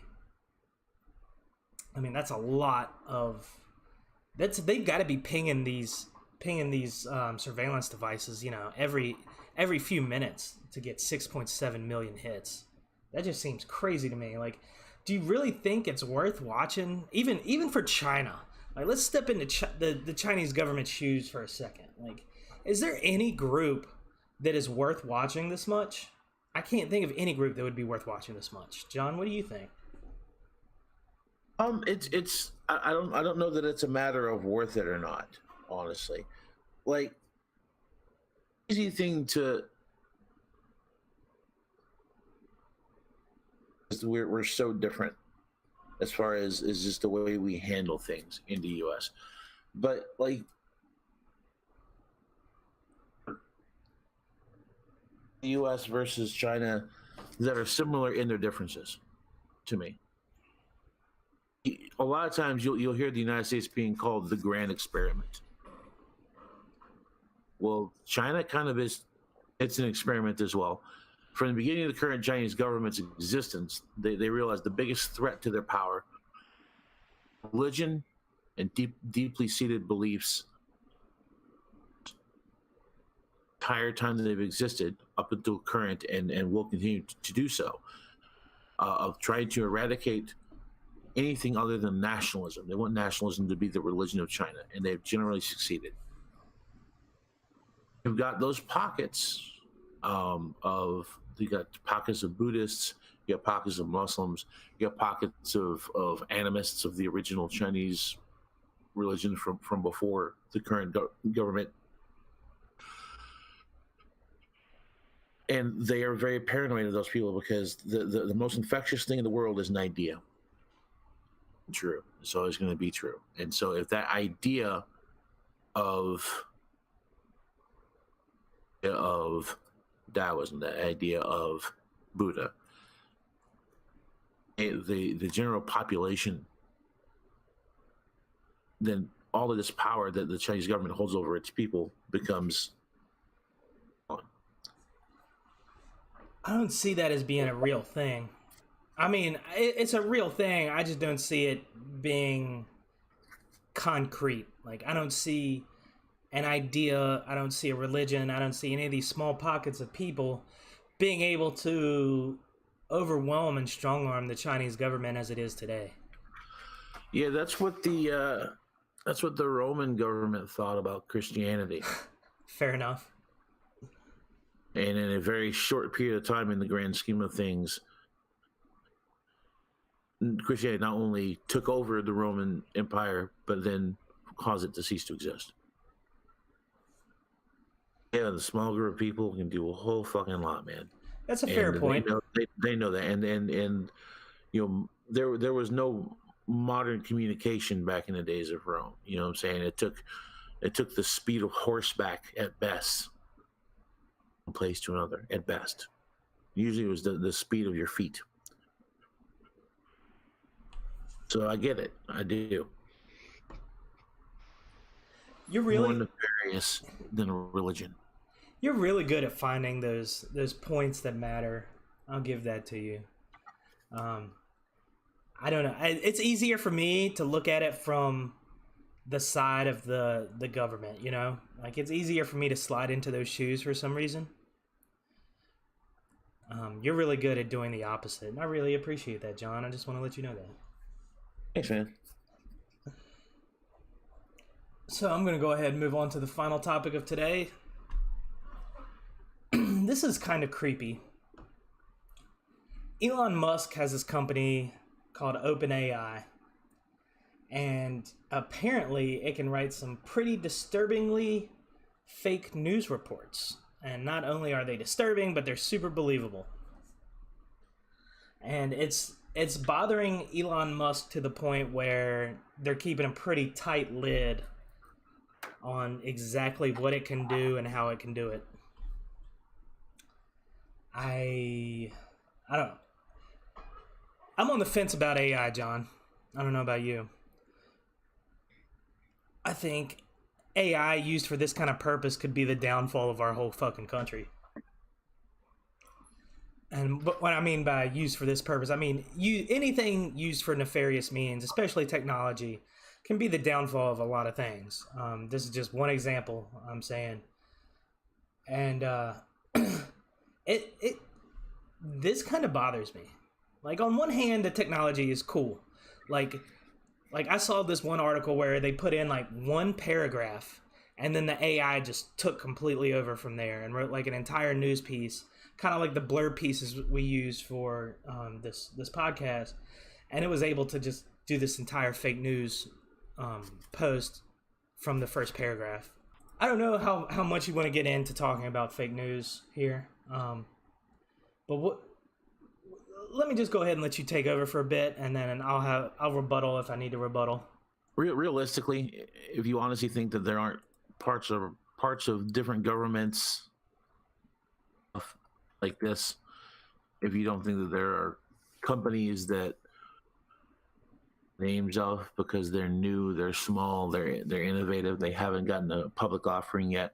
I mean, that's a lot of... They've got to be pinging these surveillance devices, every few minutes to get 6.7 million hits. That just seems crazy to me. Like, do you really think it's worth watching? Even for China. Like, let's step into the Chinese government's shoes for a second. Like, is there any group that is worth watching this much? I can't think of any group that would be worth watching this much. John, what do you think? I don't know that it's a matter of worth it or not, honestly. Like, easy thing to... We're so different as far as is just the way we handle things in the U.S. But like the U.S. versus China that are similar in their differences to me. A lot of times you'll hear the United States being called the grand experiment. Well, China kind of is, it's an experiment as well. From the beginning of the current Chinese government's existence, they realized the biggest threat to their power, religion, and deeply seated beliefs, entire time that they've existed up until current and will continue to do so, of trying to eradicate anything other than nationalism. They want nationalism to be the religion of China, and they've generally succeeded. You've got those pockets you got pockets of Buddhists, you got pockets of Muslims, you got pockets of animists of the original Chinese religion from before the current government. And they are very paranoid of those people because the most infectious thing in the world is an idea. True. It's always going to be true. And so if that idea of Taoism, the idea of Buddha, the general population, then all of this power that the Chinese government holds over its people becomes on. I don't see that as being a real thing. I mean, it's a real thing. I just don't see it being concrete. Like, I don't see an idea, I don't see a religion, I don't see any of these small pockets of people being able to overwhelm and strong-arm the Chinese government as it is today. Yeah, that's what the Roman government thought about Christianity. Fair enough. And in a very short period of time, in the grand scheme of things, Christianity not only took over the Roman Empire, but then caused it to cease to exist. Yeah, the small group of people can do a whole fucking lot, man. That's a fair point. They know that, and there was no modern communication back in the days of Rome. You know what I'm saying? It took the speed of horseback at best, from place to another at best. Usually, it was the speed of your feet. So I get it. I do. You're really more nefarious than a religion. You're really good at finding those points that matter. I'll give that to you. I don't know. It's easier for me to look at it from the side of the government, you know? Like, it's easier for me to slide into those shoes for some reason. You're really good at doing the opposite, and I really appreciate that, John. I just want to let you know that. Thanks, man. So I'm going to go ahead and move on to the final topic of today. This is kind of creepy. Elon Musk has this company called OpenAI, and apparently it can write some pretty disturbingly fake news reports. And not only are they disturbing, but they're super believable. And it's bothering Elon Musk to the point where they're keeping a pretty tight lid on exactly what it can do and how it can do it. I don't know. I'm on the fence about AI, John. I don't know about you. I think AI used for this kind of purpose could be the downfall of our whole fucking country. And what I mean by used for this purpose, I mean anything used for nefarious means, especially technology, can be the downfall of a lot of things. This is just one example I'm saying. And this kind of bothers me. Like, on one hand, the technology is cool. Like I saw this one article where they put in like one paragraph and then the AI just took completely over from there and wrote like an entire news piece, kind of like the blurb pieces we use for this podcast, and it was able to just do this entire fake news post from the first paragraph. I don't know how much you want to get into talking about fake news here, but let me just go ahead and let you take over for a bit, and then I'll rebuttal if I need to rebuttal. Realistically, if you honestly think that there aren't parts of different governments like this, if you don't think that there are companies that names off because they're new, they're small, they're innovative, they haven't gotten a public offering yet,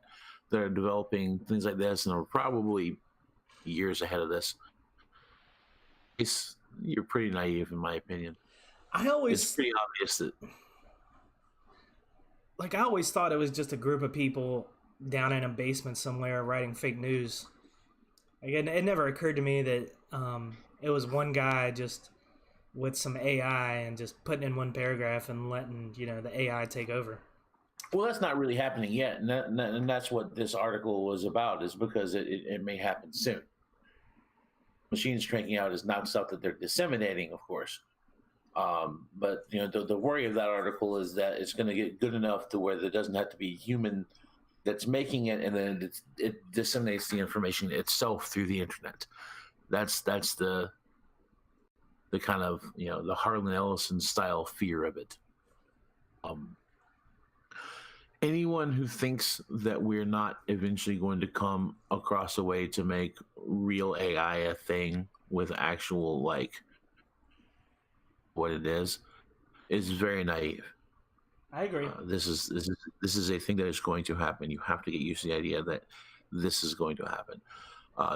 they're developing things like this, and they're probably years ahead of this. You're pretty naive, in my opinion. It's pretty obvious that, like, I always thought it was just a group of people down in a basement somewhere writing fake news. Like, it never occurred to me that it was one guy just with some AI and just putting in one paragraph and letting the AI take over. Well, that's not really happening yet, and that's what this article was about. Is because it may happen soon. Machines cranking out is not stuff that they're disseminating, of course. But the worry of that article is that it's going to get good enough to where there doesn't have to be human that's making it, and then it disseminates the information itself through the internet. That's the kind of the Harlan Ellison style fear of it. Anyone who thinks that we're not eventually going to come across a way to make real AI a thing with actual, like, what it is very naive. I agree. This is a thing that is going to happen. You have to get used to the idea that this is going to happen.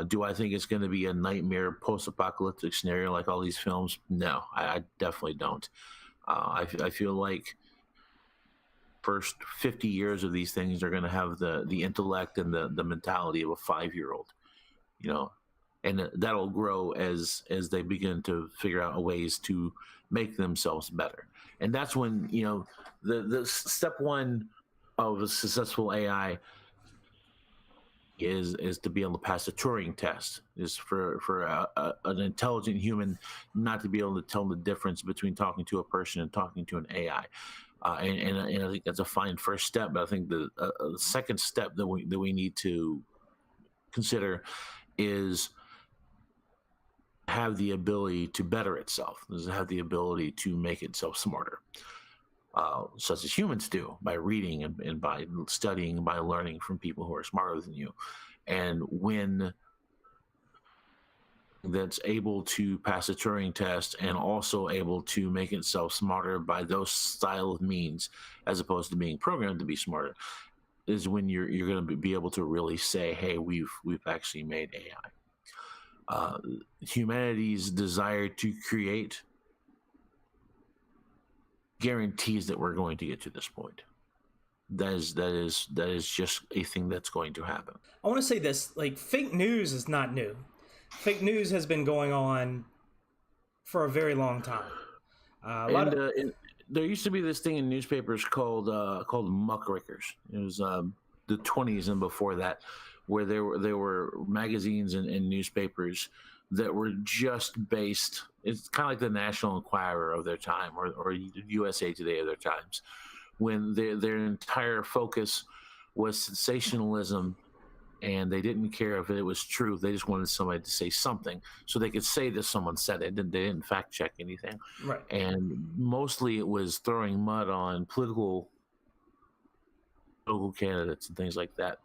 Do I think it's going to be a nightmare post-apocalyptic scenario like all these films? No, I definitely don't. I feel like first 50 years of these things are going to have the intellect and the mentality of a 5-year-old, and that'll grow as they begin to figure out ways to make themselves better. And that's when the step one of a successful AI is to be able to pass the Turing test, is for an intelligent human not to be able to tell the difference between talking to a person and talking to an AI. And I think that's a fine first step. But I think the second step that we need to consider is have the ability to better itself, is have the ability to make itself smarter, such as humans do, by reading and by studying and by learning from people who are smarter than you. And when that's able to pass a Turing test and also able to make itself smarter by those style of means, as opposed to being programmed to be smarter, is when you're going to be able to really say, hey, we've actually made AI. Humanity's desire to create guarantees that we're going to get to this point. That is just a thing that's going to happen. I want to say this: like, fake news is not new. Fake news has been going on for a very long time. There used to be this thing in newspapers called muckrakers. It was the 1920s and before that, where there were magazines and newspapers that were just based. It's kind of like the National Enquirer of their time, or USA Today of their times, when their entire focus was sensationalism, and they didn't care if it was true. They just wanted somebody to say something so they could say that someone said it. They didn't fact check anything. Right. And mostly it was throwing mud on political candidates and things like that.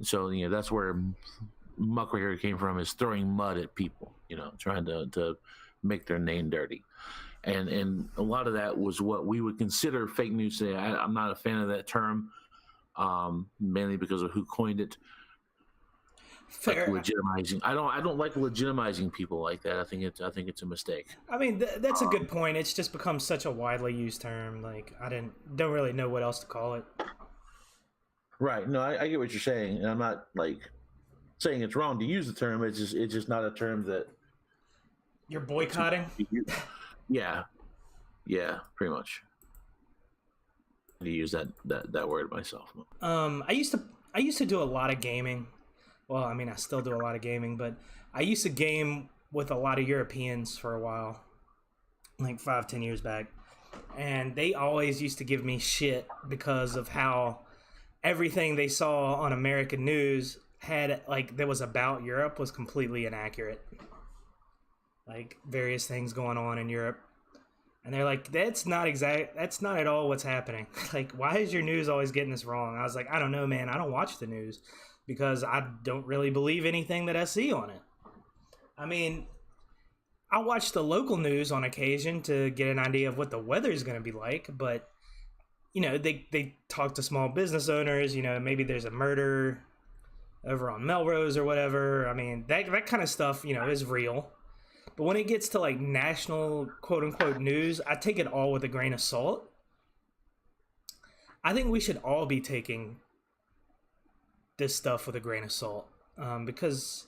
So, that's where muckraker came from, is throwing mud at people, trying to make their name dirty. And a lot of that was what we would consider fake news today. I'm not a fan of that term, mainly because of who coined it. Fair. Like legitimizing. I don't like legitimizing people like that. I think it's a mistake. I mean, that's a good point. It's just become such a widely used term. Like, I don't really know what else to call it. Right. No, I get what you're saying, and I'm not saying it's wrong to use the term. It's just not a term that you're boycotting. Yeah, pretty much. I use that word myself. I used to do a lot of gaming. Well, I mean, I still do a lot of gaming, but I used to game with a lot of Europeans for a while, like 5-10 years back, and they always used to give me shit because of how everything they saw on American news that was about Europe was completely inaccurate. Like, various things going on in Europe. And they're like, that's not at all what's happening. Like, why is your news always getting this wrong? I was like, I don't know, man. I don't watch the news because I don't really believe anything that I see on it. I mean, I watch the local news on occasion to get an idea of what the weather is going to be like, but they talk to small business owners. Maybe there's a murder over on Melrose or whatever. I mean, that kind of stuff, is real. But when it gets to like national quote unquote news, I take it all with a grain of salt. I think we should all be taking this stuff with a grain of salt, because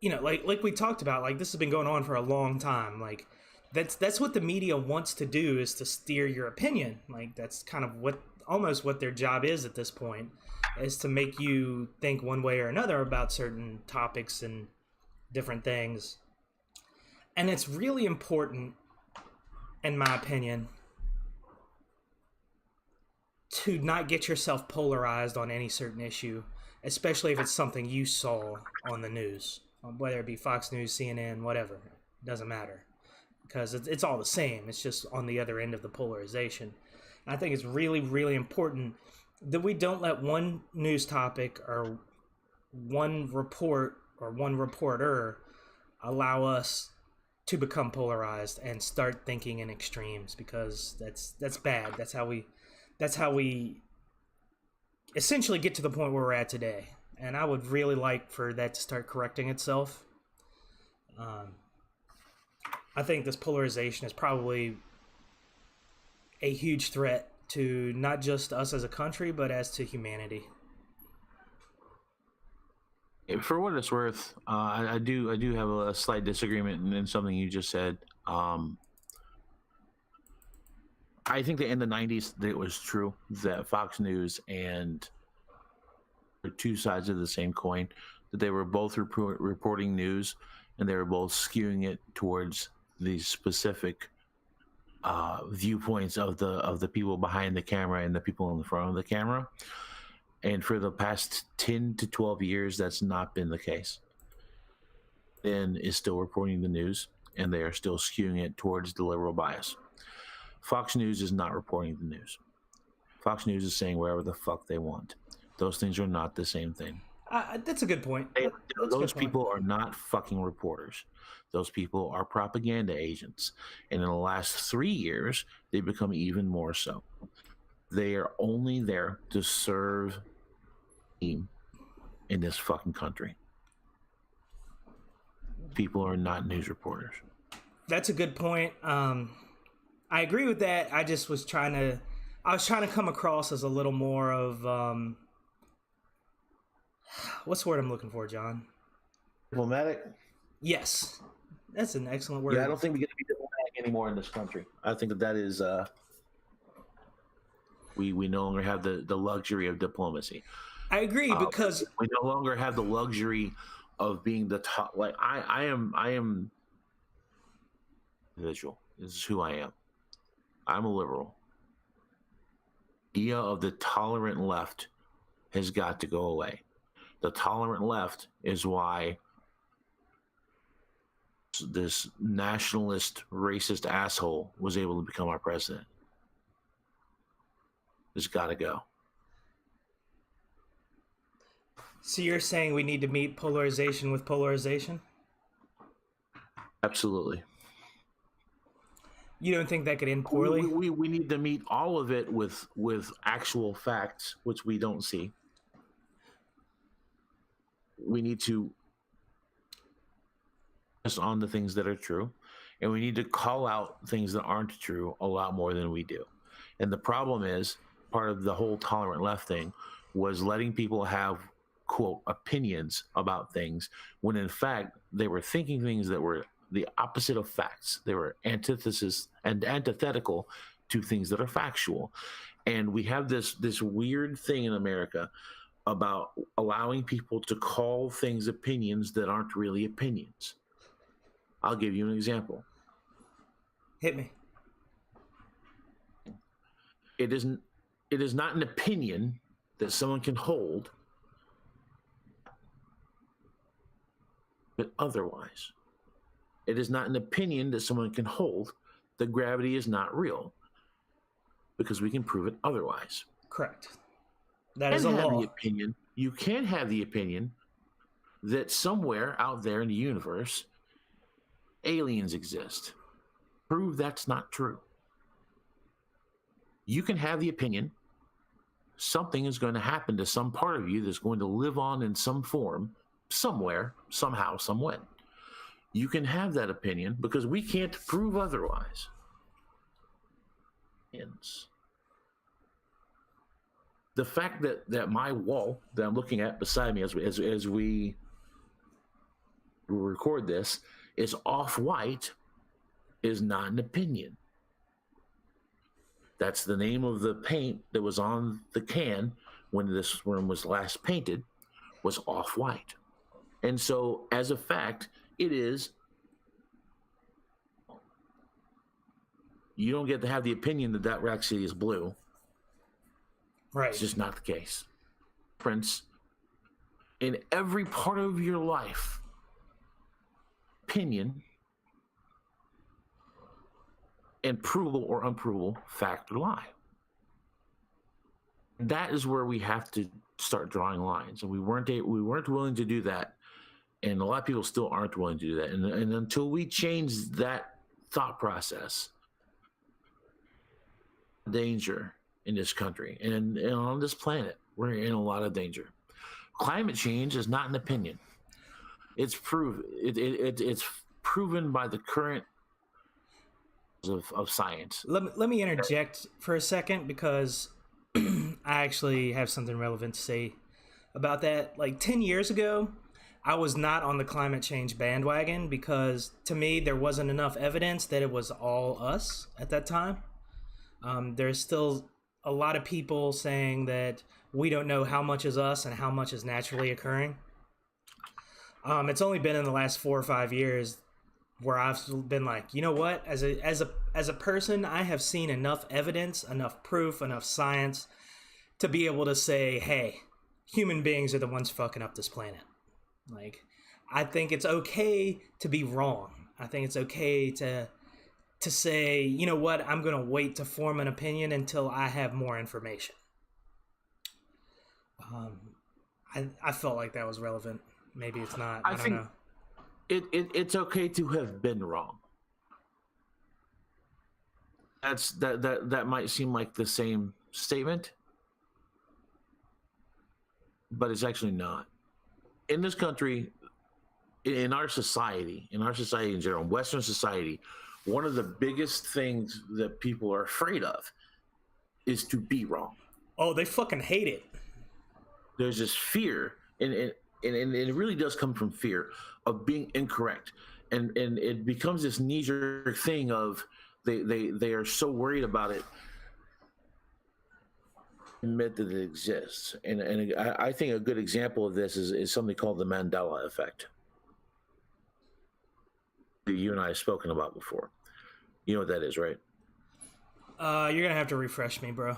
like we talked about, like, this has been going on for a long time. Like, that's what the media wants to do, is to steer your opinion. Like, that's kind of almost what their job is at this point, is to make you think one way or another about certain topics and different things. And it's really important, in my opinion, to not get yourself polarized on any certain issue, especially if it's something you saw on the news, whether it be Fox News, CNN, whatever. It doesn't matter, because it's all the same. It's just on the other end of the polarization. And I think it's really, really important that we don't let one news topic or one report or one reporter allow us to become polarized and start thinking in extremes, because that's bad. That's how we essentially get to the point where we're at today. And I would really like for that to start correcting itself. I think this polarization is probably a huge threat to not just us as a country, but as to humanity. For what it's worth, I do have a slight disagreement in something you just said. I think that in the 90s, it was true that Fox News and the two sides of the same coin, that they were both reporting news, and they were both skewing it towards the specific viewpoints of the people behind the camera and the people in the front of the camera. And for the past 10 to 12 years, that's not been the case. CNN is still reporting the news, and they are still skewing it towards the liberal bias. Fox News is not reporting the news. Fox News is saying whatever the fuck they want. Those things are not the same thing. That's a good point. Those people are not fucking reporters. Those people are propaganda agents. And in the last 3 years, they've become even more so. They are only there to serve team in this fucking country. People are not news reporters. That's a good point. I agree with that. I just was trying to, I was trying to come across as a little more of, what's the word I'm looking for, John? Diplomatic. Yes, that's an excellent word. Yeah, I don't think we get to be diplomatic anymore in this country. I think that is we no longer have the luxury of diplomacy. I agree because we no longer have the luxury of being the top. Like I am individual. This is who I am. I'm a liberal. The idea of the tolerant left has got to go away. The tolerant left is why this nationalist, racist asshole was able to become our president. It's got to go. So you're saying we need to meet polarization with polarization? Absolutely. You don't think that could end poorly? We need to meet all of it with actual facts, which we don't see. We need to focus on the things that are true, and we need to call out things that aren't true a lot more than we do. And the problem is, part of the whole tolerant left thing was letting people have, quote, opinions about things, when in fact they were thinking things that were the opposite of facts. They were antithesis and antithetical to things that are factual. And we have this weird thing in America about allowing people to call things opinions that aren't really opinions. I'll give you an example. Hit me. It is not an opinion that someone can hold, but otherwise. It is not an opinion that someone can hold that gravity is not real, because we can prove it otherwise. Correct. That is a law. You can have the opinion that somewhere out there in the universe, aliens exist. Prove that's not true. You can have the opinion something is going to happen to some part of you that's going to live on in some form, somewhere, somehow, somewhen. You can have that opinion because we can't prove otherwise. Ends. The fact that my wall that I'm looking at beside me as we record this is off-white is not an opinion. That's the name of the paint that was on the can when this room was last painted, was off-white. And so, as a fact, it is. You don't get to have the opinion that Rack City is blue. Right. It's just not the case. Prince, in every part of your life, opinion and provable or unprovable fact or lie. That is where we have to start drawing lines, and we weren't willing to do that, and a lot of people still aren't willing to do that. And until we change that thought process, danger in this country and on this planet, we're in a lot of danger. Climate change is not an opinion. It's it's proven by the current of science. Let me interject for a second, because I actually have something relevant to say about that. Like 10 years ago, I was not on the climate change bandwagon because to me there wasn't enough evidence that it was all us at that time. There's still a lot of people saying that we don't know how much is us and how much is naturally occurring. It's only been in the last 4 or 5 years where I've been like, you know what? As a person, I have seen enough evidence, enough proof, enough science to be able to say, hey, human beings are the ones fucking up this planet. Like, I think it's okay to be wrong. I think it's okay to say, you know what? I'm going to wait to form an opinion until I have more information. I felt like that was relevant. Maybe it's not. I don't know. It's okay to have been wrong. That might seem like the same statement, but it's actually not. In this country, in our society in general, Western society, one of the biggest things that people are afraid of is to be wrong. Oh, they fucking hate it. There's this fear, and it really does come from fear of being incorrect, and it becomes this knee-jerk thing of they are so worried about it. Admit that it exists, and I think a good example of this is something called the Mandela effect that you and I have spoken about before. You know what that is, right? You're gonna have to refresh me, bro.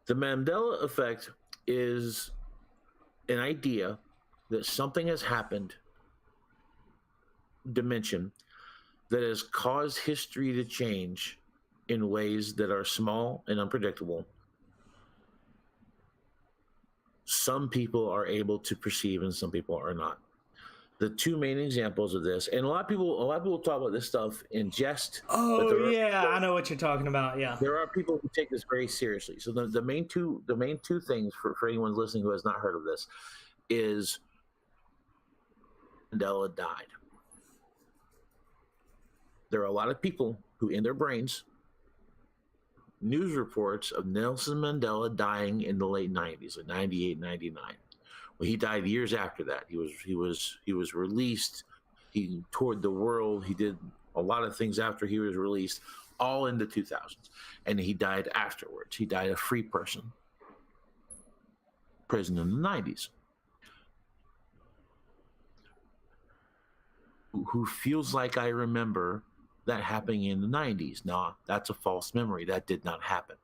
The Mandela effect is an idea that something has happened, dimension, that has caused history to change in ways that are small and unpredictable. Some people are able to perceive and some people are not. The two main examples of this, and a lot of people talk about this stuff in jest. Oh yeah, I know what you're talking about. Yeah, there are people who take this very seriously. So the main two things for anyone listening who has not heard of this is Mandela died. There are a lot of people who, in their brains, news reports of Nelson Mandela dying in the late 90s, like 98, 99. Well, he died years after that. He was released. He toured the world. He did a lot of things after he was released, all in the 2000s. And he died afterwards. He died a free person. Prison in the 90s. Who feels like I remember that happening in the 90s. Nah, that's a false memory. That did not happen.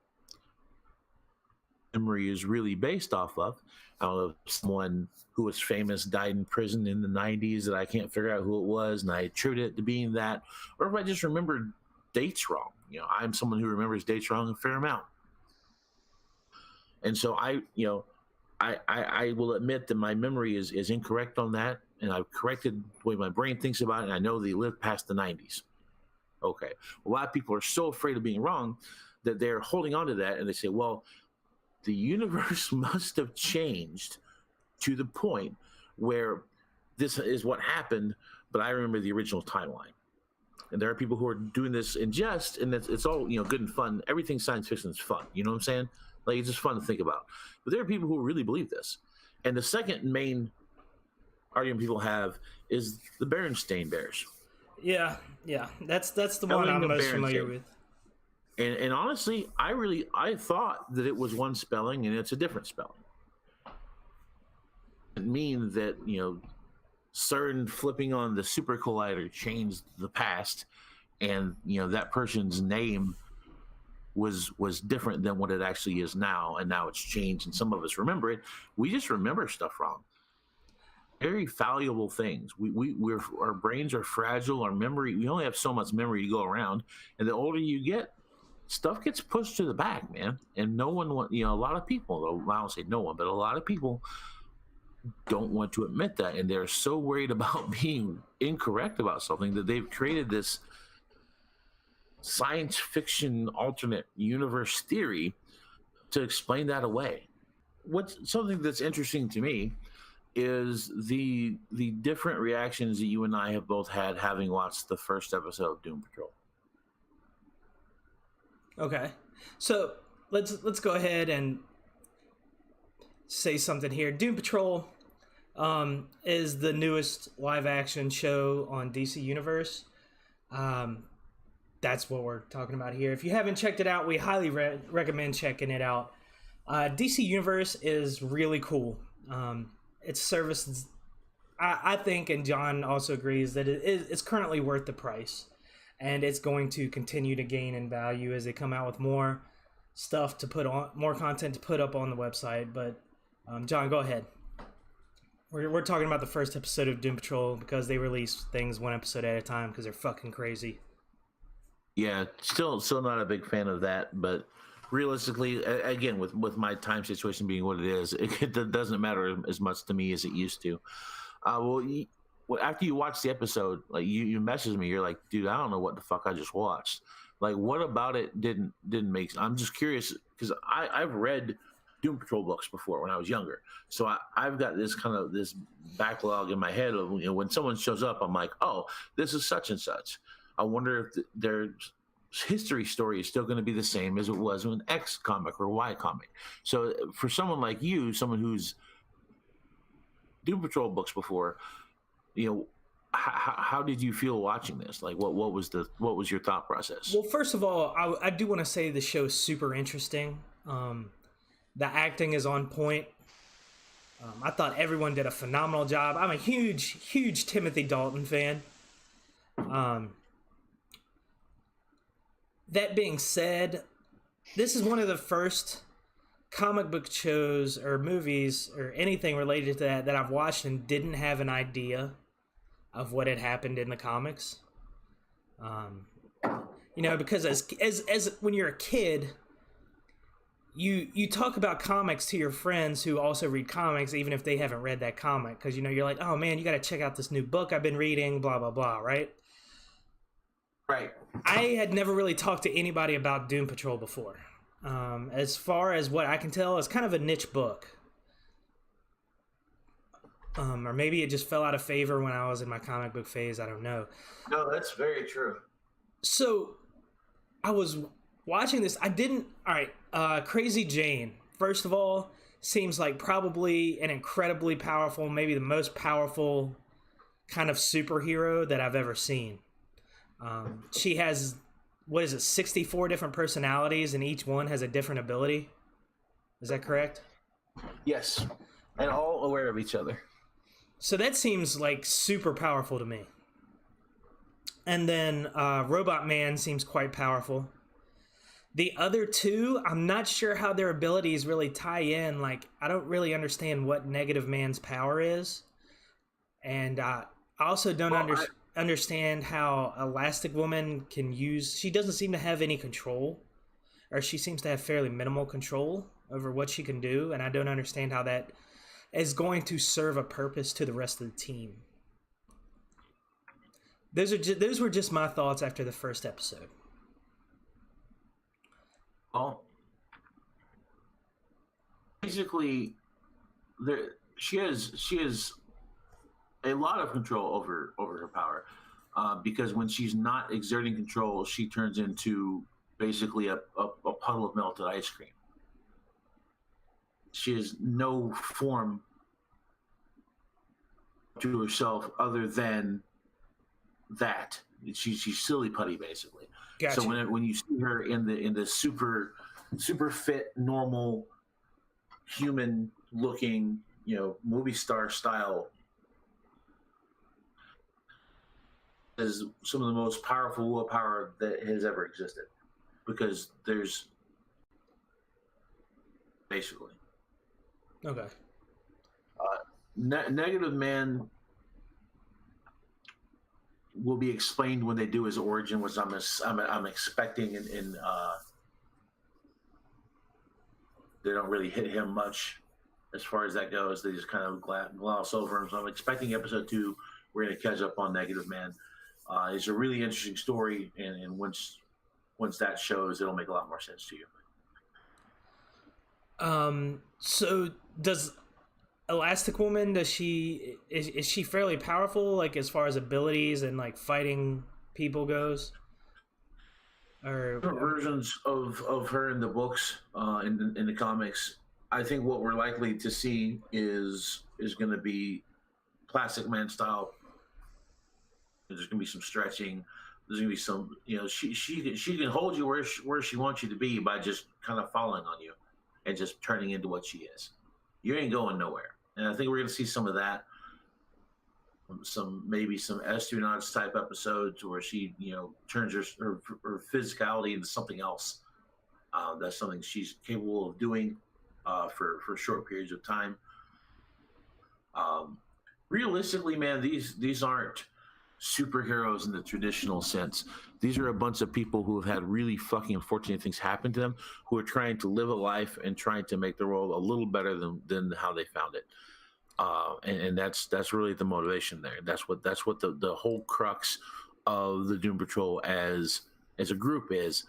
Memory is really based off of, I don't know, someone who was famous died in prison in the 90s that I can't figure out who it was, and I attribute it to being that, or if I just remembered dates wrong. You know, I'm someone who remembers dates wrong a fair amount. And so I will admit that my memory is incorrect on that, and I've corrected the way my brain thinks about it, and I know they lived past the 90s. Okay. A lot of people are so afraid of being wrong that they're holding on to that, and they say, well, the universe must have changed to the point where this is what happened, but I remember the original timeline. And there are people who are doing this in jest, and it's all, you know, good and fun. Everything science fiction is fun. You know what I'm saying? Like, it's just fun to think about. But there are people who really believe this. And the second main argument people have is the Berenstain Bears. Yeah. That's the one I'm most familiar with. And honestly, I thought that it was one spelling and it's a different spelling. It means that, you know, CERN flipping on the super collider changed the past, and, you know, that person's name was different than what it actually is now, and now it's changed, and some of us remember it. We just remember stuff wrong. Very valuable things. We're our brains are fragile. Our memory, we only have so much memory to go around, and the older you get, stuff gets pushed to the back, man. And no one want, you know, a lot of people, I don't say no one, but a lot of people don't want to admit that, and they're so worried about being incorrect about something that they've created this science fiction alternate universe theory to explain that away. What's something that's interesting to me is the different reactions that you and I have both had having watched the first episode of Doom Patrol. Okay, so let's go ahead and say something here. Doom Patrol is the newest live action show on DC Universe. That's what we're talking about here. If you haven't checked it out, we highly recommend checking it out. DC Universe is really cool. Its service, I think, and John also agrees, that it's currently worth the price. And it's going to continue to gain in value as they come out with more stuff to put on, more content to put up on the website. But John, go ahead. We're talking about the first episode of Doom Patrol because they release things one episode at a time because they're fucking crazy. Yeah, still not a big fan of that, but realistically, again, with my time situation being what it is, it doesn't matter as much to me as it used to. Well, after you watch the episode, like you message me, you're like, dude, I don't know what the fuck I just watched. Like, what about it didn't make sense? I'm just curious because I've read Doom Patrol books before when I was younger, so I've got this kind of this backlog in my head of, you know, when someone shows up, I'm like, oh, this is such and such. I wonder if their history story is still going to be the same as it was in X comic or Y comic. So for someone like you, someone who's Doom Patrol books before, you know, how did you feel watching this? Like, what was your thought process? Well, first of all, I do want to say the show is super interesting. The acting is on point. I thought everyone did a phenomenal job. I'm a huge Timothy Dalton fan. That being said, this is one of the first comic book shows or movies or anything related to that I've watched and didn't have an idea of what had happened in the comics. You know, because as when you're a kid, you talk about comics to your friends who also read comics, even if they haven't read that comic, because, you know, you're like, oh man, you got to check out this new book I've been reading, blah blah blah, right? Right. I had never really talked to anybody about Doom Patrol before. As far as what I can tell, it's kind of a niche book. Or maybe it just fell out of favor when I was in my comic book phase. I don't know. No, that's very true. So I was watching this. I didn't. All right. Crazy Jane, first of all, seems like probably an incredibly powerful, maybe the most powerful kind of superhero that I've ever seen. She has, what is it, 64 different personalities, and each one has a different ability. Is that correct? Yes. And all aware of each other. So that seems like super powerful to me. And then Robot Man seems quite powerful. The other two, I'm not sure how their abilities really tie in. Like, I don't really understand what Negative Man's power is. And I also don't understand how Elastic Woman can use... She doesn't seem to have any control. Or she seems to have fairly minimal control over what she can do. And I don't understand how that is going to serve a purpose to the rest of the team. Those were just my thoughts after the first episode. Well, basically, she has a lot of control over her power, because when she's not exerting control, she turns into basically a puddle of melted ice cream. She has no form to herself other than that. She's silly putty, basically. Gotcha. So when you see her in the super fit, normal, human looking, you know, movie star style, is some of the most powerful willpower that has ever existed, because there's basically Okay. Negative Man will be explained when they do his origin, which I'm expecting, in they don't really hit him much as far as that goes. They just kind of gloss over him. So I'm expecting episode 2, we're going to catch up on Negative Man. It's a really interesting story, and once that shows, it'll make a lot more sense to you. So does Elastic Woman, is she fairly powerful, like as far as abilities and like fighting people goes? Or different versions of her in the books, in the comics. I think what we're likely to see is going to be Plastic Man style. There's going to be some stretching. There's going to be some, you know, she can hold you where she wants you to be by just kind of falling on you and just turning into what she is. You ain't going nowhere. And I think we're going to see some of that. Maybe some astronauts type episodes where she, you know, turns her physicality into something else. That's something she's capable of doing for short periods of time. Realistically, man, these aren't superheroes in the traditional sense. These are a bunch of people who have had really fucking unfortunate things happen to them, who are trying to live a life and trying to make the world a little better than how they found it. And that's really the motivation there. That's what the whole crux of the Doom Patrol as a group is,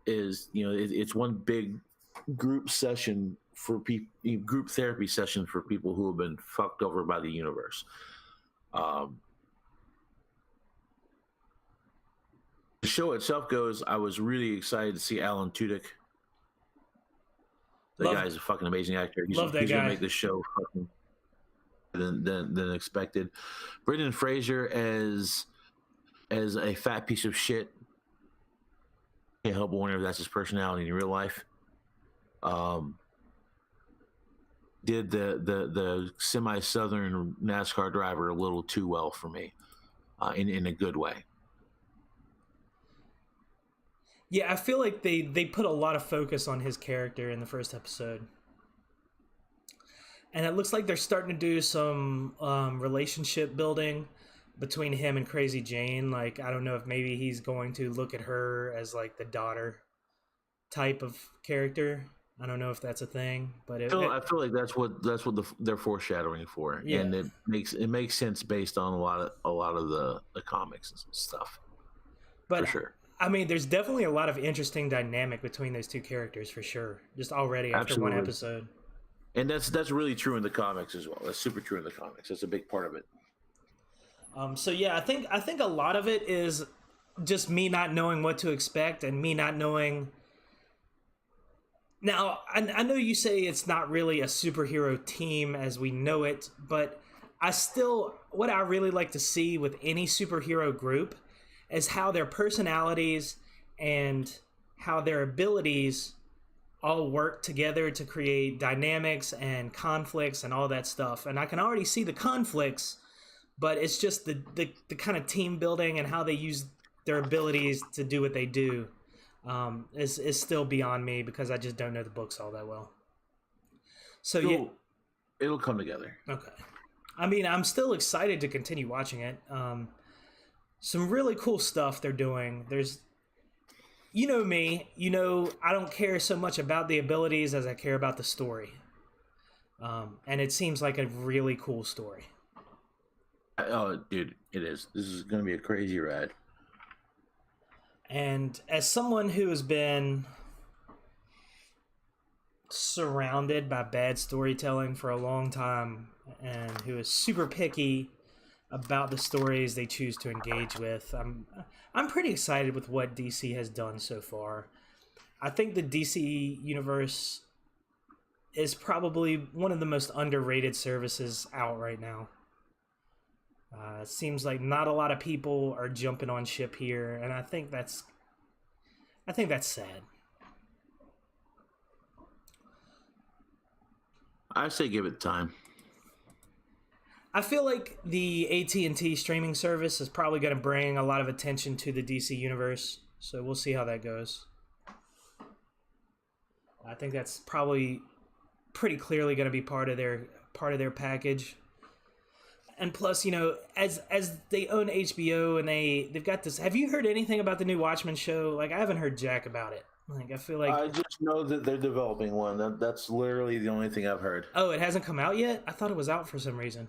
you know, it's one big group session for people, group therapy session for people who have been fucked over by the universe. The show itself goes, I was really excited to see Alan Tudyk. The guy's a fucking amazing actor. He's gonna make this show fucking than expected. Brendan Fraser as a fat piece of shit. Can't help but wonder if that's his personality in real life. Did the semi-southern NASCAR driver a little too well for me, in a good way. Yeah, I feel like they put a lot of focus on his character in the first episode. And it looks like they're starting to do some relationship building between him and Crazy Jane. Like, I don't know if maybe he's going to look at her as like the daughter type of character. I don't know if that's a thing, but I feel like that's what they're foreshadowing for, yeah. And it makes sense based on a lot of the comics and stuff. But for sure, I mean, there's definitely a lot of interesting dynamic between those two characters for sure. Just already after one episode, and that's really true in the comics as well. That's super true in the comics. That's a big part of it. So yeah, I think a lot of it is just me not knowing what to expect and me not knowing. Now, I know you say it's not really a superhero team as we know it, but what I really like to see with any superhero group is how their personalities and how their abilities all work together to create dynamics and conflicts and all that stuff. And I can already see the conflicts, but it's just the kind of team building and how they use their abilities to do what they do. Is still beyond me because I just don't know the books all that well. So it'll come together. Okay. I mean, I'm still excited to continue watching it. Some really cool stuff they're doing. There's, you know me, I don't care so much about the abilities as I care about the story. And it seems like a really cool story. Oh, dude, it is. This is going to be a crazy ride. And as someone who has been surrounded by bad storytelling for a long time and who is super picky about the stories they choose to engage with, I'm pretty excited with what DC has done so far. I think the DC universe is probably one of the most underrated services out right now. It seems like not a lot of people are jumping on ship here, and I think that's sad. I say give it time. I feel like the AT&T streaming service is probably going to bring a lot of attention to the DC universe, so we'll see how that goes. I think that's probably pretty clearly going to be part of their package. And plus, as they own HBO and they've got this. Have you heard anything about the new Watchmen show? Like, I haven't heard jack about it. Like, I feel like I just know that they're developing one. That's literally the only thing I've heard. Oh, it hasn't come out yet? I thought it was out for some reason.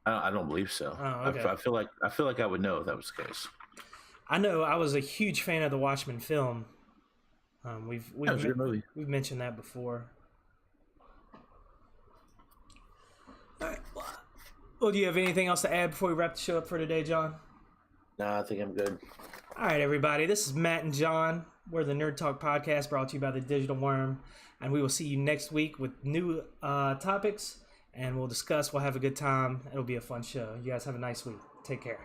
I don't believe so. Oh, okay. I feel like I would know if that was the case. I know I was a huge fan of the Watchmen film. We've a good movie. We've mentioned that before. All right. Well, do you have anything else to add before we wrap the show up for today, John? No, I think I'm good. All right, everybody. This is Matt and John. We're the Nerd Talk Podcast brought to you by the Digital Worm. And we will see you next week with new topics. And we'll discuss. We'll have a good time. It'll be a fun show. You guys have a nice week. Take care.